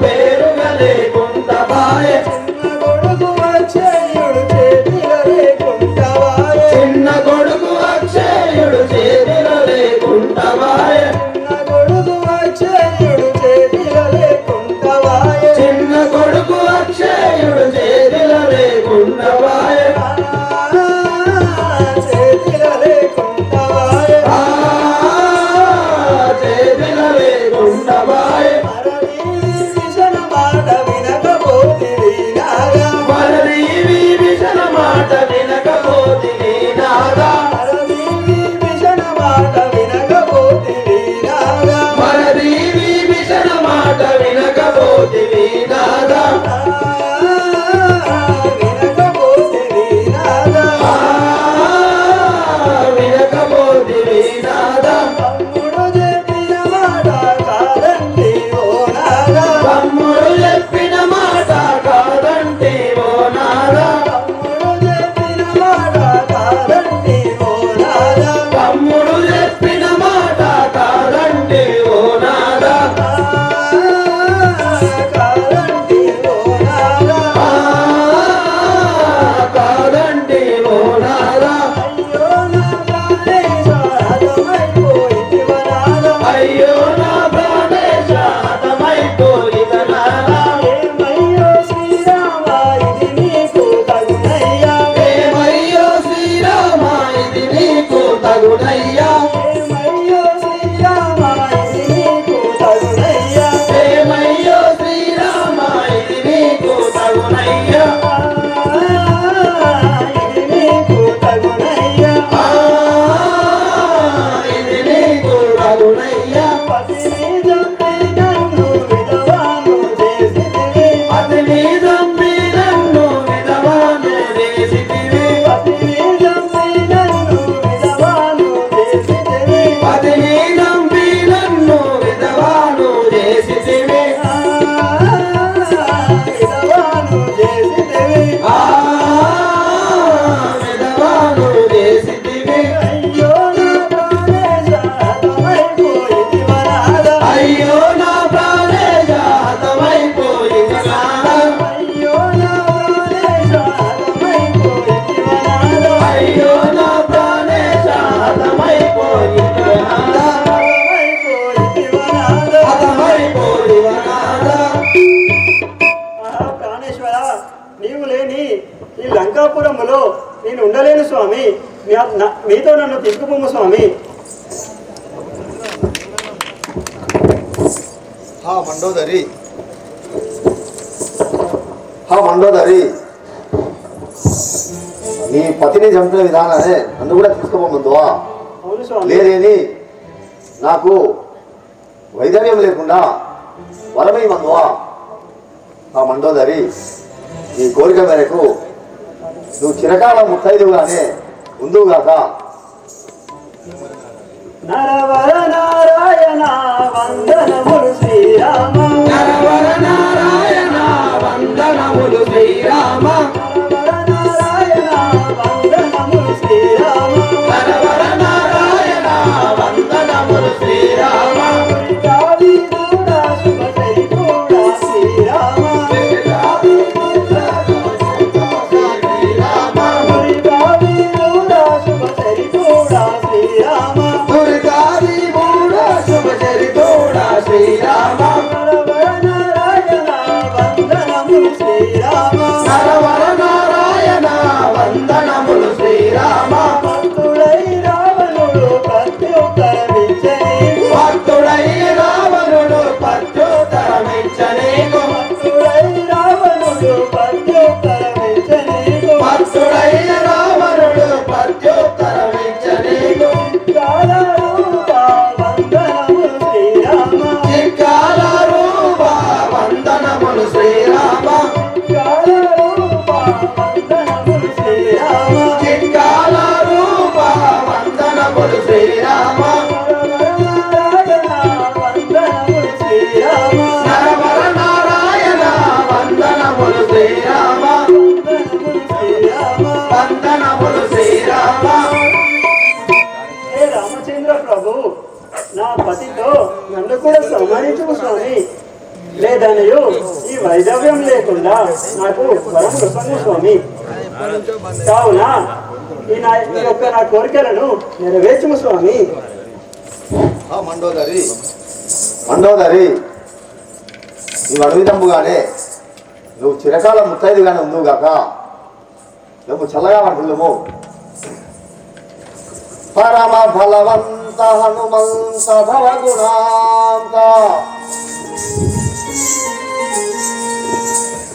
పేరుగలేకుంటవాయే. చిన్న కొడుకు అక్షయుడు చేతిలో లేకుంటవాయే. చిన్న కొడుకు అక్షయుడు చేతిలో లేకుంటవాయే. ఈ లంకాపురములో నేను ఉండలేను స్వామి. మీతో నన్ను తీసుకుపోము స్వామి. మండోదరి, నీ పతిని చంపిన విధానాన్ని నన్ను కూడా తీసుకుపోమందువా? అవును స్వామి. లేదేని నాకు వైద్యం లేకుండా వరమై మందువా? మండోదరి, నీ కోరిక మేరకు నువ్వు చిరకాలం ముత్తైదుగానే ఉందువుగాక. నరవర నారాయణ వందనములు శ్రీరామ. నరవర నారాయణ వందనములు శ్రీరామ. నరవర నారాయణ వందనములు శ్రీరామ. నరవర నారాయణ వందనములు శ్రీరామ. కాళీదూడా శుభకరి కూడా శ్రీరామ. కాళీదూడా శుభకరి కూడా శ్రీరామ. దుర్గాది మూఢ శుభచరితోడా శ్రీరామ. నరవర నారాయణ వందనములు శ్రీరామ. నరవర నారాయణ వందనములు శ్రీరామ. భక్తుడై రావణుడు ప్రత్యుత్తరమిచ్చని. భక్తుడై రావణుడు ప్రత్యుత్తరమిచ్చనీకు. భక్తుడై రావణుడు ప్రత్యుత్తరమిచ్చని. భక్తుడై రావణుడు ప్రత్యుత్తరమిచ్చనీకు. కాలరూప వందనములు శ్రీరామ. చిక్కాల రూప వందనములు శ్రీరామ. కాలరూప వందనములు శ్రీరామ. చిక్కాల రూప వందనములు శ్రీరామ. నరవర నారాయణ వందనములు శ్రీరామ. నరవర నారాయణ వందనములు శ్రీరామ. వందనములు శ్రీరామ. హే రామచంద్ర ప్రభు, నా పతితో నన్ను కూడా సన్మానించు స్వామి. లేదనయు ఈ వైధవ్యం లేకుండా నాకు వరం ప్రసంగు స్వామి. కావున ఈ యొక్క నా కోరికలను నెరవేర్చుము స్వామి. మండోదరి, నీవు అడవిదంబుగానే నువ్వు చిరకాలం ముత్తైదుగానే ఉందువుగాక. నువ్వు చల్లగా వంటుము. పరమ ఫలవంత హనుమంత భవగుణాంత.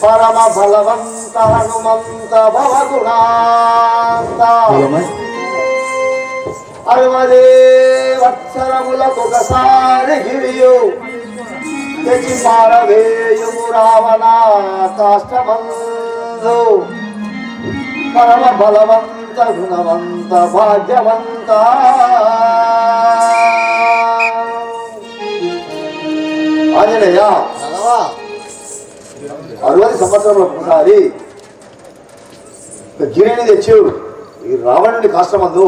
పరమ ఫలవంత హనుమంత భవగుణాంత. అరవదే వత్సరములకొకసారి గిరియు తెచి పారవేయుము రావణ కాష్టమందు. పరమ బలవంత గుణవంత భాగ్యవంత. ఆంజనేయ, 60 సంవత్సరములకు ఒకసారి గిరిని తెచ్చు ఈ రావణుడి కాష్టమందు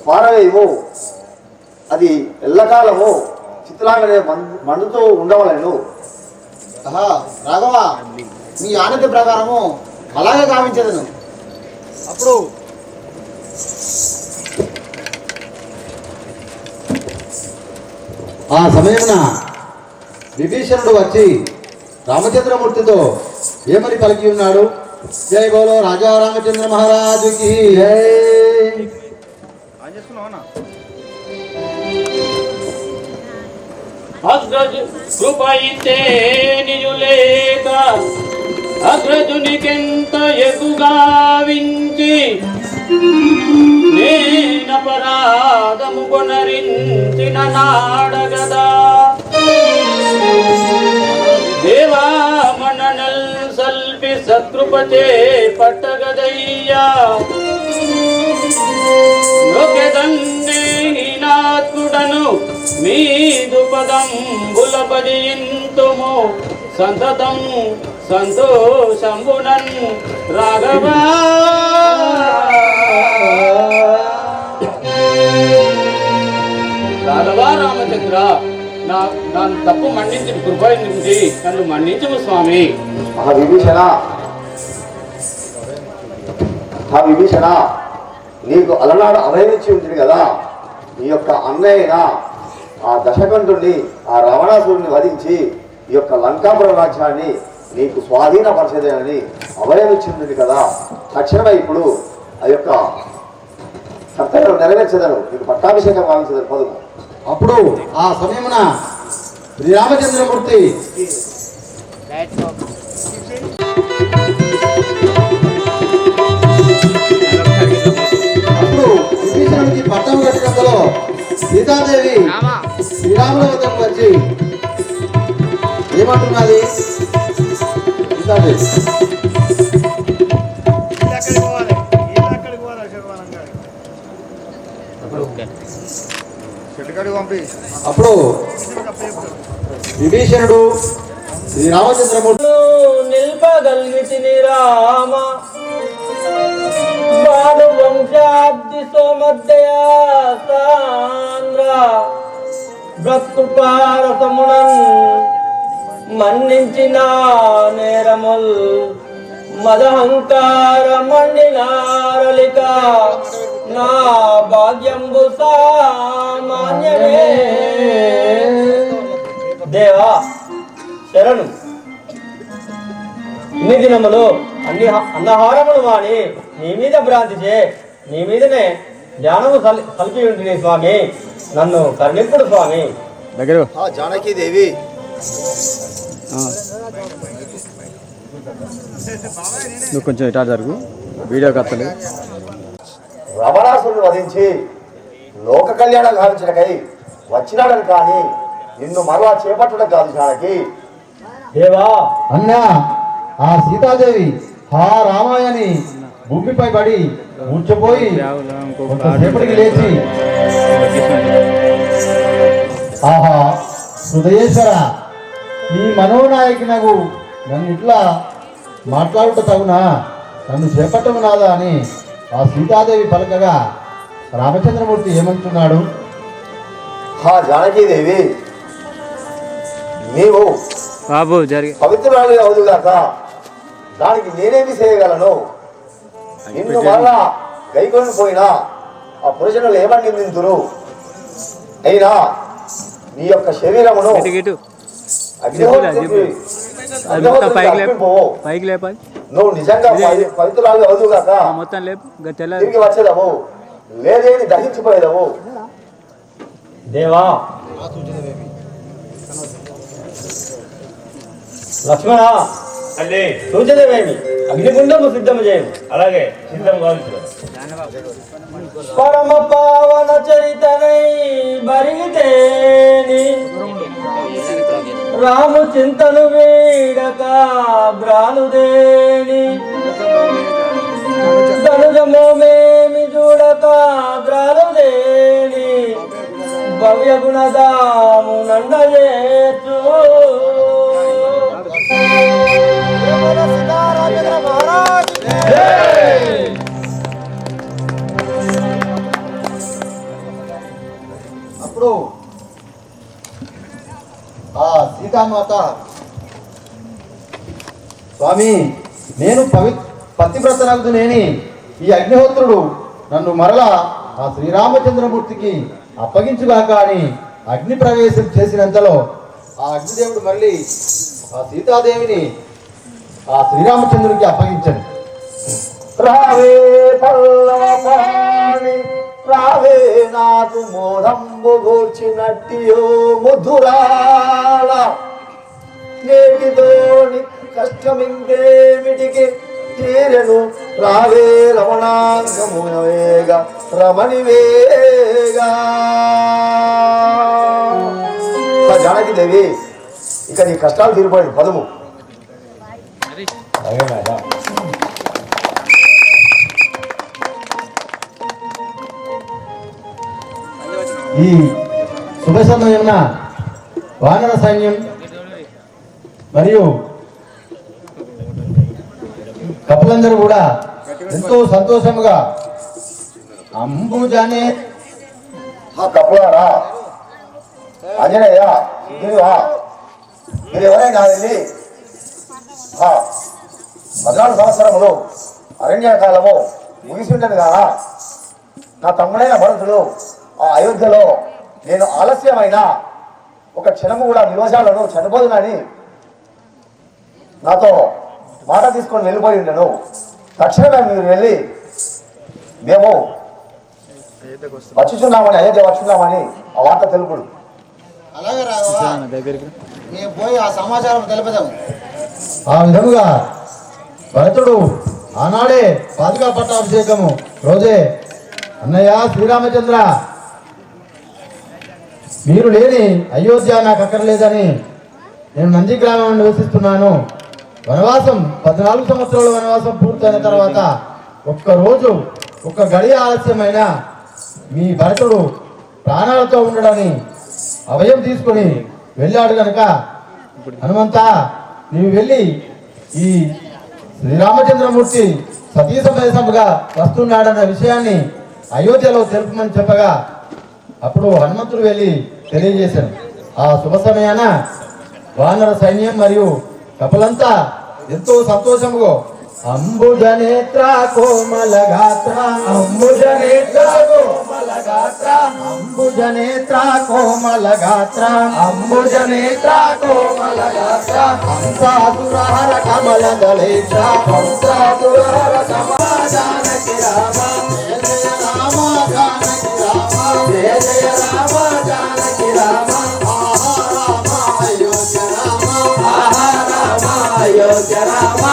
పారవేయము. అది ఎల్లకాలము చిత్రాంగనే మండుతూ ఉండవలను. రాఘవ, నీ ఆనతి ప్రకారము అలాగే గావించదను. అప్పుడు ఆ సమయమున విభీషణుడు వచ్చి రామచంద్రమూర్తితో ఏమని పలికి ఉన్నాడు? జై బోలో రాజా రామచంద్ర మహారాజుకి జై. అగ్రజు కృపయితే నిజులేక అగ్రజునికెంత ఎగుగావించి నేనపరాధము కొనరించిన నాడగదా. దేవా మననల్ సల్పి సత్కృపచే పట్టగదయ్యా. లోకెదన్నేహీనాత్ముడను మీదు పదంబుల భజింతుము సంతతం సంతోషంబునన్ రాఘవా. రాఘవా రామచంద్ర, నన్ను తప్పు మన్నించి కృప నుంచి నన్ను మన్నించము స్వామి. విభీషణ, నీకు అలనాడు అభయమిచ్చి ఉంటుంది కదా. నీ యొక్క అన్నయ్యన ఆ దశకంఠుడిని, ఆ రావణాసురుని వధించి ఈ యొక్క లంకాపురం రాజ్యాన్ని నీకు స్వాధీనపరిచేదేనని అభయం ఇచ్చింది కదా. తక్షణమే ఇప్పుడు ఆ యొక్క కర్తవ్యం నెరవేర్చేదను, నీకు పట్టాభిషేకం భావించదని పదుము. అప్పుడు ఆ సమయమున శ్రీరామచంద్రమూర్తి అప్పుడు విభీషణుడికి పట్టం కట్టినంతలో సీతాదేవి శ్రీరాముల వద్దకు వచ్చి ఏమంటున్నది? సీతాదేవి అప్పుడు విభీషణుడు శ్రీరామచంద్రమూర్తి నిల్పగలిగితిని రామ బాలు వంశాబ్ది సోమద్దయాసాంద్ర భక్తుపారసమునన్ మన్నించిన నేరముల్ మదహంకార మండినారలిక నా భాగ్యంబు సామాన్యమే. దేవా శరణు. ఇన్ని దినములు అన్నహారములు వాణి నీ మీద భ్రాంతి చే నీ మీదనే జ్ఞానము కలిపి ఉంటుంది స్వామి, నన్ను కరుణింపుడు స్వామి. జానకీదేవి నువ్వు కొంచెం ఇటా జరుగు, వీడియో కత్తలు. రమణాసురుడు వధించి లోక కళ్యాణం గావించడకై వచ్చినాడని కానీ నిన్ను మరలా చేపట్టడం కాదు జానకి. దేవా అన్నా ఆ సీతాదేవి హా రామాయని భూమిపై పడి మూర్చపోయి కొంతసేపటికి లేచి ఆహా హృదయేశ్వర నీ మనోనాయకి నన్ను ఇట్లా మాట్లాడుట తగునా, నన్ను చేపట్టము నాదా అని ఆ సీతాదేవి పలకగా రామచంద్రమూర్తి ఏమంటున్నాడు? హా జానకీదేవి, నీవు బాబు జరిగి పవిత్రురాలు అవుదుగాక దానికి నేనేమి చేయగలను? నిన్ను మరలా గైకొని పోయినా ఆ పురుషులు ఏమని నిందింతురు? అయినా నీ యొక్క శరీరమును పైకి లేప, నువ్వు నిజంగా పవిత్రురాలు అవుదుగాక మొత్తం లేపు, తిరిగి వచ్చేదవు, లేదేని దహించిపోయేదవు. దేవా లక్ష్మణ సూచనమేమి? అగ్నిగుండము సిద్ధము చేయము. అలాగే సిద్ధం కావచ్చు. పరమ పావన చరితనై బరిగితేని రాము చింతను వీడక బ్రాలుదేని ధనుజమోమేమి చూడక బ్రాలుదేని భవ్య గుణదాము నండయేచు. అప్పుడు ఆ సీతామాత స్వామి నేను పతివ్రతనగు నేని ఈ అగ్నిహోత్రుడు నన్ను మరలా ఆ శ్రీరామచంద్రమూర్తికి అప్పగించుగాక అని అగ్ని ప్రవేశం చేసినంతలో ఆ అగ్నిదేవుడు మళ్ళీ ఆ సీతాదేవిని ఆ శ్రీరామచంద్రుడికి అప్పగించాడు. రావే పల్లవపాణి రావే నాకు మోదంబు గూర్చినట్టియో ముద్దురాల నేటితోని కష్టమింకేమిటికి తీరెను రావే రమణాంగమునవేగ రమణివేగా. జానకీదేవి ఇక నీ కష్టాలు తీరిపోయింది పదము. ఈ శుభ సమయమున వానర సైన్యం మరియు కపులందరూ కూడా ఎంతో సంతోషముగా అంబుజానే కపులారా ఆంజనేయ మీరు ఎవరైనా వెళ్ళి 14 సంవత్సరములు అరణ్యకాలము ముగిసి ఉంటుంది కదా, నా తమ్ముడైన భరతుడు ఆ అయోధ్యలో నేను ఆలస్యమైన ఒక క్షణము కూడా నిరోజాలను చనిపోదునని నాతో మాట తీసుకొని వెళ్ళిపోయి ఉండను. తక్షణమే మీరు వెళ్ళి మేము వచ్చుచున్నామని, అయోధ్య వచ్చున్నామని ఆ వార్త తెలుపుడు. అలాగే రాఘవ, మేము పోయి ఆ సమాచారం తెలిపదాం. ఆ విధముగా భరతుడు ఆనాడే పాదుకా పట్టాభిషేకము రోజే, అన్నయ్య శ్రీరామచంద్ర, మీరు లేని అయోధ్య నాకు అక్కర్లేదని నేను నంది గ్రామంలో నివసిస్తున్నాను. వనవాసం 14 సంవత్సరాల వనవాసం పూర్తయిన తర్వాత ఒక్కరోజు ఒక్క గడియ ఆలస్యమైన మీ భరతుడు ప్రాణాలతో ఉండడని అభయం తీసుకొని వెళ్ళాడు గనక, హనుమంత నీవు వెళ్ళి ఈ శ్రీరామచంద్రమూర్తి సతీ సమేతంగా వస్తున్నాడన్న విషయాన్ని అయోధ్యలో తెలుపమని చెప్పగా అప్పుడు హనుమంతుడు వెళ్ళి తెలియజేశాను. ఆ శుభ సమయాన వానర సైన్యం మరియు కపులంతా ఎంతో సంతోషముగా అంబుజనేత్ర కోమల గాత్ర, అంబుజనేత్ర కోమల గాత్ర, అంబుజనేత్ర కోమల గాత్ర, అంబుజనేత్ర కోమల గాత్ర, హంసాసురహర కమల దళేశ, హంసాసురహర కమల జానకి రామ, జయ జయ రామ జానకి రామ, జయ జయ రామ జానకి రామ, ఆహా రామ అయోధ్య రామ, ఆహా రామ అయోధ్య రామ,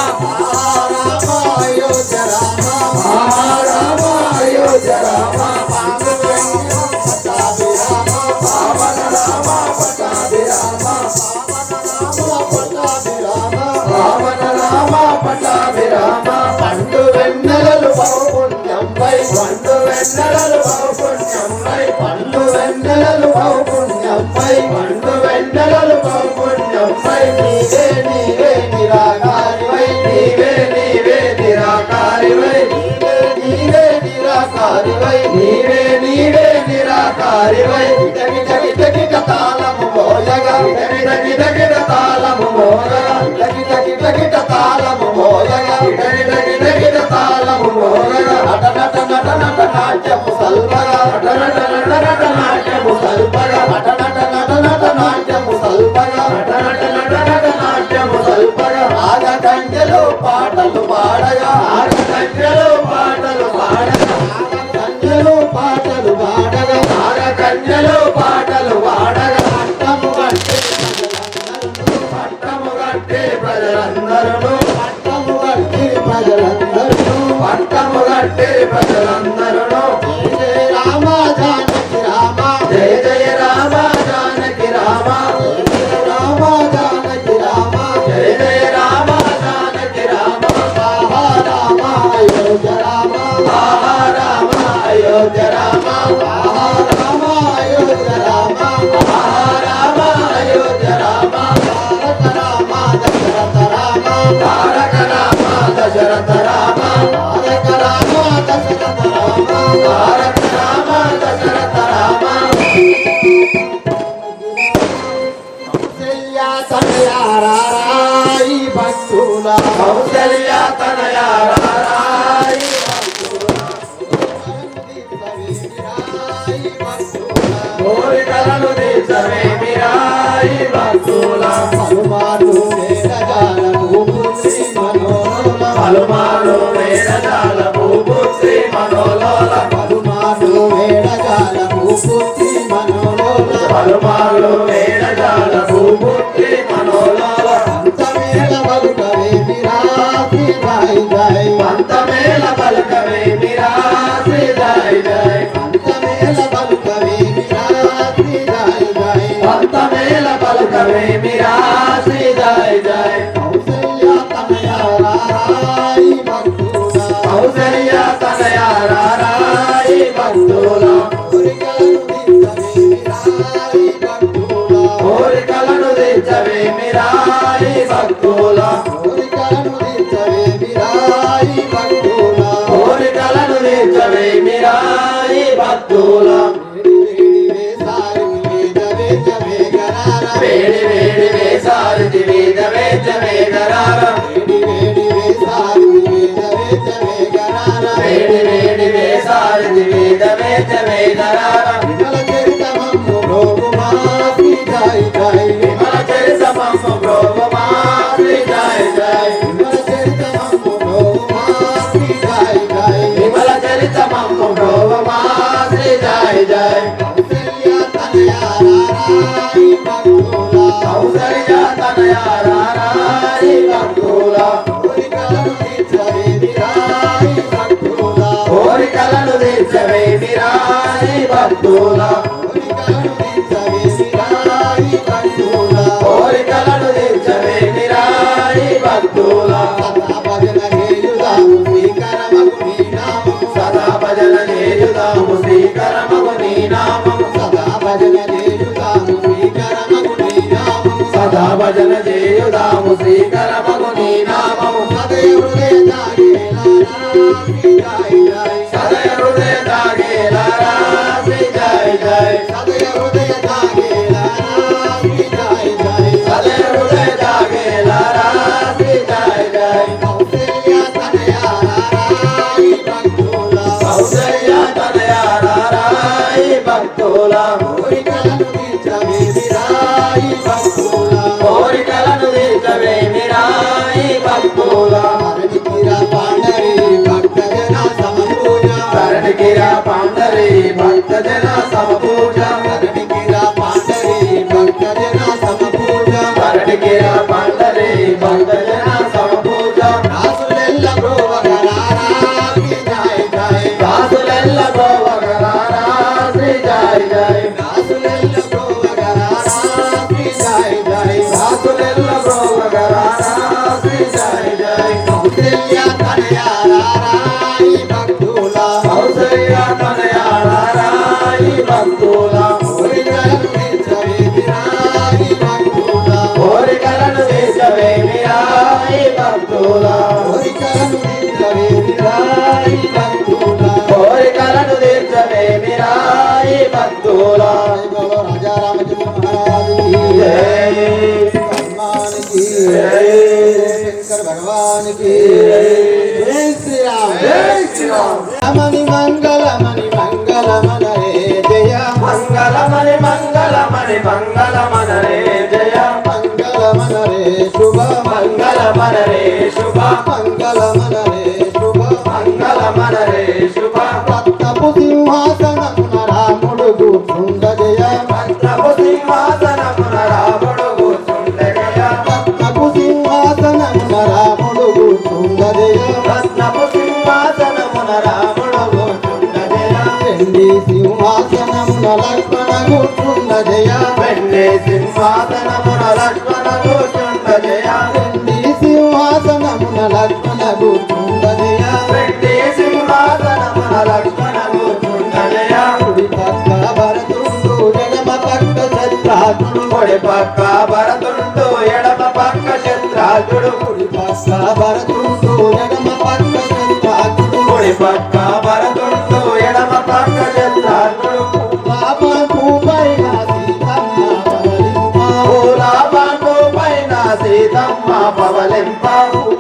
పండు వెన్నెలలు బహుపుణ్యంపై, పండు వెన్నెలలు బహుపుణ్యంపై, పండు వెన్నెలలు బహుపుణ్యంపై, పండు వెన్నెలలు బహుపుణ్యంపై, నీవే నీవే నిరాకారివై, నీవే నీవే నిరాకారివై, నీవే నీవే నిరాకారివై, నీవే నీవే నిరాకారివై, గిట గిట గిట తాళము మోయగా, గిట గిట గిట తాళము మోయగా, గిట గిట గిట తాళము మోయగా, గిట గిట గిట తాళము మోయగా, నట నట నట నట నాట్యము సల్పగా, నట నట నట నట నాట్యము సల్పగా, నట నట నట నట నాట్యము సల్పగా, నట నట నట నట నాట్యము సల్పగా, ఆగ కంచెలో పాటలు పాడగా, ఆగ కంచెలో పాటలు పాడగా, ఆగ కంచెలో పాటలు పాడగా, ఆగ కంచెలో పాటలు పాడగా, పట్టము కట్టే ప్రజలందరూ, పట్టము కట్టే ప్రజలందరూ, పట్టము కట్టే ప్రజలందరూ, జయ జయ రామ జానకి రామ, జయ జయ రామ జానకి రామ, జయ జయ రామ జానకి రామ, జయ జయ రామ జానకి రామ, ఆహా రామ అయోధ్య రామ, ఆహా రామ అయోధ్య రామ, ఆహా రామ అయోధ్య రామ, ఆహా రామ అయోధ్య రామ, తారక రామ దశరథ రామ, తారక రామ దశరథ రామ, తారక రామ దశరథ రామ, తారక రామ దశరథ రామ. కౌసల్య తనయారాయి భక్తుల, కౌసల్య తనయారాయి కోరికలను తీర్చవేమిరాయి భక్తుల, పలుమారు వేదజాలము పుత్రి మనోలోల, పలుమారు వేదజాలము పుత్రి మనోలోల, పలుమారు వేదజాలము పుత్రి మనోలోల, పలుమారు వేదజాలము పుత్రి మనోలోల, పంతమేళ పలుకవేమిరా శ్రీ జై జై, పంతమేళ పలుకవేమిరా శ్రీ జై జై, పంతమేళ పలుకవేమిరా శ్రీ జై జై, పంతమేళ పలుకవేమిరా శ్రీ జై జై. కౌసల్య తనయారాయి భక్తుల, కౌసల్య తనయారాయి భక్తుల, కోరికలను తీర్చవేమిరాయి భక్తుల, కోరికలను తీర్చవేమిరాయి భక్తుల, కోరికలను తీర్చవేమిరాయి భక్తుల, వేడి వేడి వేసారి వేద వేద వేదరార, వేడి వేడి వేసారి వేద వేద వేదరార, వేడి వేడి వేసారి వేద వేద వేదరార, విమల చరితమమ్ము ప్రోగుమా శ్రీ జై జై, విమల చరితమమ్ము ప్రోగుమా శ్రీ జై జై. తీర్చవేమిరాయి భక్తుల కోరికలను తీర్చవేమిరాయి భక్తుల సదా భజన చేయుదాము శ్రీకరమగు నీ నామము సదా భజన చేయుదాము శ్రీకరమగు నీ నామము సదయ హృదయ తాగేలారా శ్రీ జయ జయ సదయ హృదయ తాగేలారా శ్రీ జయ జయ కౌసల్య తనయారాయి భక్తుల కోరికలను తీర్చవేమిరాయి భక్తుల కరణికిరా పాండరి భక్తజన సమపూజ కరణికిరా పాండరి భక్తజన సమపూజ దాసులెల్ల గోవగరారా శ్రీ జయ జయ కౌసల్య తనయారాయి భక్తుల కోరికలను తీర్చవేమిరాయి భక్తుల కోరికలను తీర్చవేమిరాయి భక్తుల రాజా రామచంద్ర మహారాజు శంకర్ భగవాన్ की जय श्री राम मणि मंगलमणि मंगलमन रे जय మంగళమణి మంగళమణి మంగళమన రే జయ मंगलमन रे शुभ మంగళమన రే శుభ मंगलमन रे शुभ మంగళమన రే శుభ రత్నపు సింహాసనమున రాముడు కూర్చుండ జయ రత్నపు సింహాసనమున రాముడు కూర్చుండెగయ రత్నపు సింహాసనమున రాముడు కూర్చుండ జయ రత్నపు సింహాసనమున రాముడు కూర్చుండెగయ వెండి సింహాసనమున లక్ష్మణ కూర్చుండ జయ వెండి సింహాసనమున లక్ష్మణ కూర్చుండెగయ వెండి సింహాసనమున లక్ష్మణ కూర్చుండ జయ వెండి సింహాసనమున లక్ష్మణ కూర్చుండెగయ కుడి పక్క భరతుండు ఎడమ పక్క శత్రాత్ముడు కుడి పక్క భరతుండు ఎడమ పక్క శత్రాజుడు కుడి పక్క భరతుండు ఎడమ పక్క శత్రాత్ముడు కుడి పక్క భరతుండు ఎడమ పక్క శత్రాజుడు పాపపు పైన సీతమ్మ పవలింప పూలాపంపు పైన సీతమ్మ పవలింప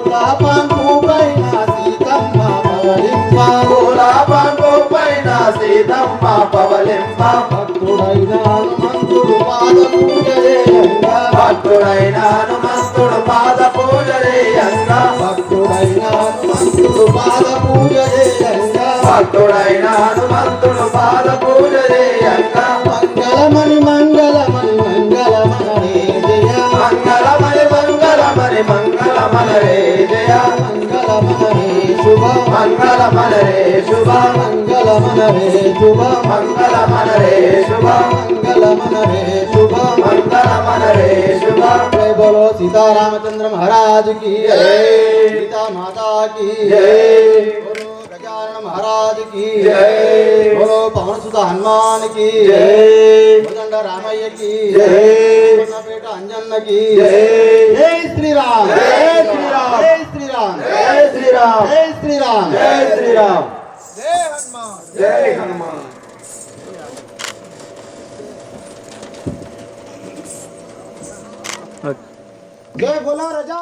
పాపపు పైన సీతమ్మ పవలింప పూలాపంపు పైన సీతమ్మ పవలింప భక్తుడైన హనుమంతుడు పాద పూజ చేయంగా భక్తుడైన హనుమంతుడు పాద పూజ చేయంగా భక్తుడైన హనుమంతుడు పాద పూజ చేయంగా భక్తుడైన హనుమంతుడు పాద పూజ చేయంగా మంగళమణి మంగళమణి మంగళమన రే జయ మంగళమణి మంగళమణి మంగళమన రే జయ మంగళమన రే శుభ మంగళమన రే శుభ మంగళమన రే శుభ మంగళమన రే శుభ మంగళమన రే శుభ మంగళమన రే శుభ जय बोलो सीतारामचंद्र महाराज की जय सीता माता की जय बोलो गजानन महाराज की जय बोलो पवन सुत हनुमान की जय कोदंड रामయ్య की जय कोनपेट अंजन्न की जय जय श्री राम जय श्री राम जय श्री राम जय श्री राम जय श्री राम जय श्री राम जय हनुमान जय हनुमान जय बोलो राजा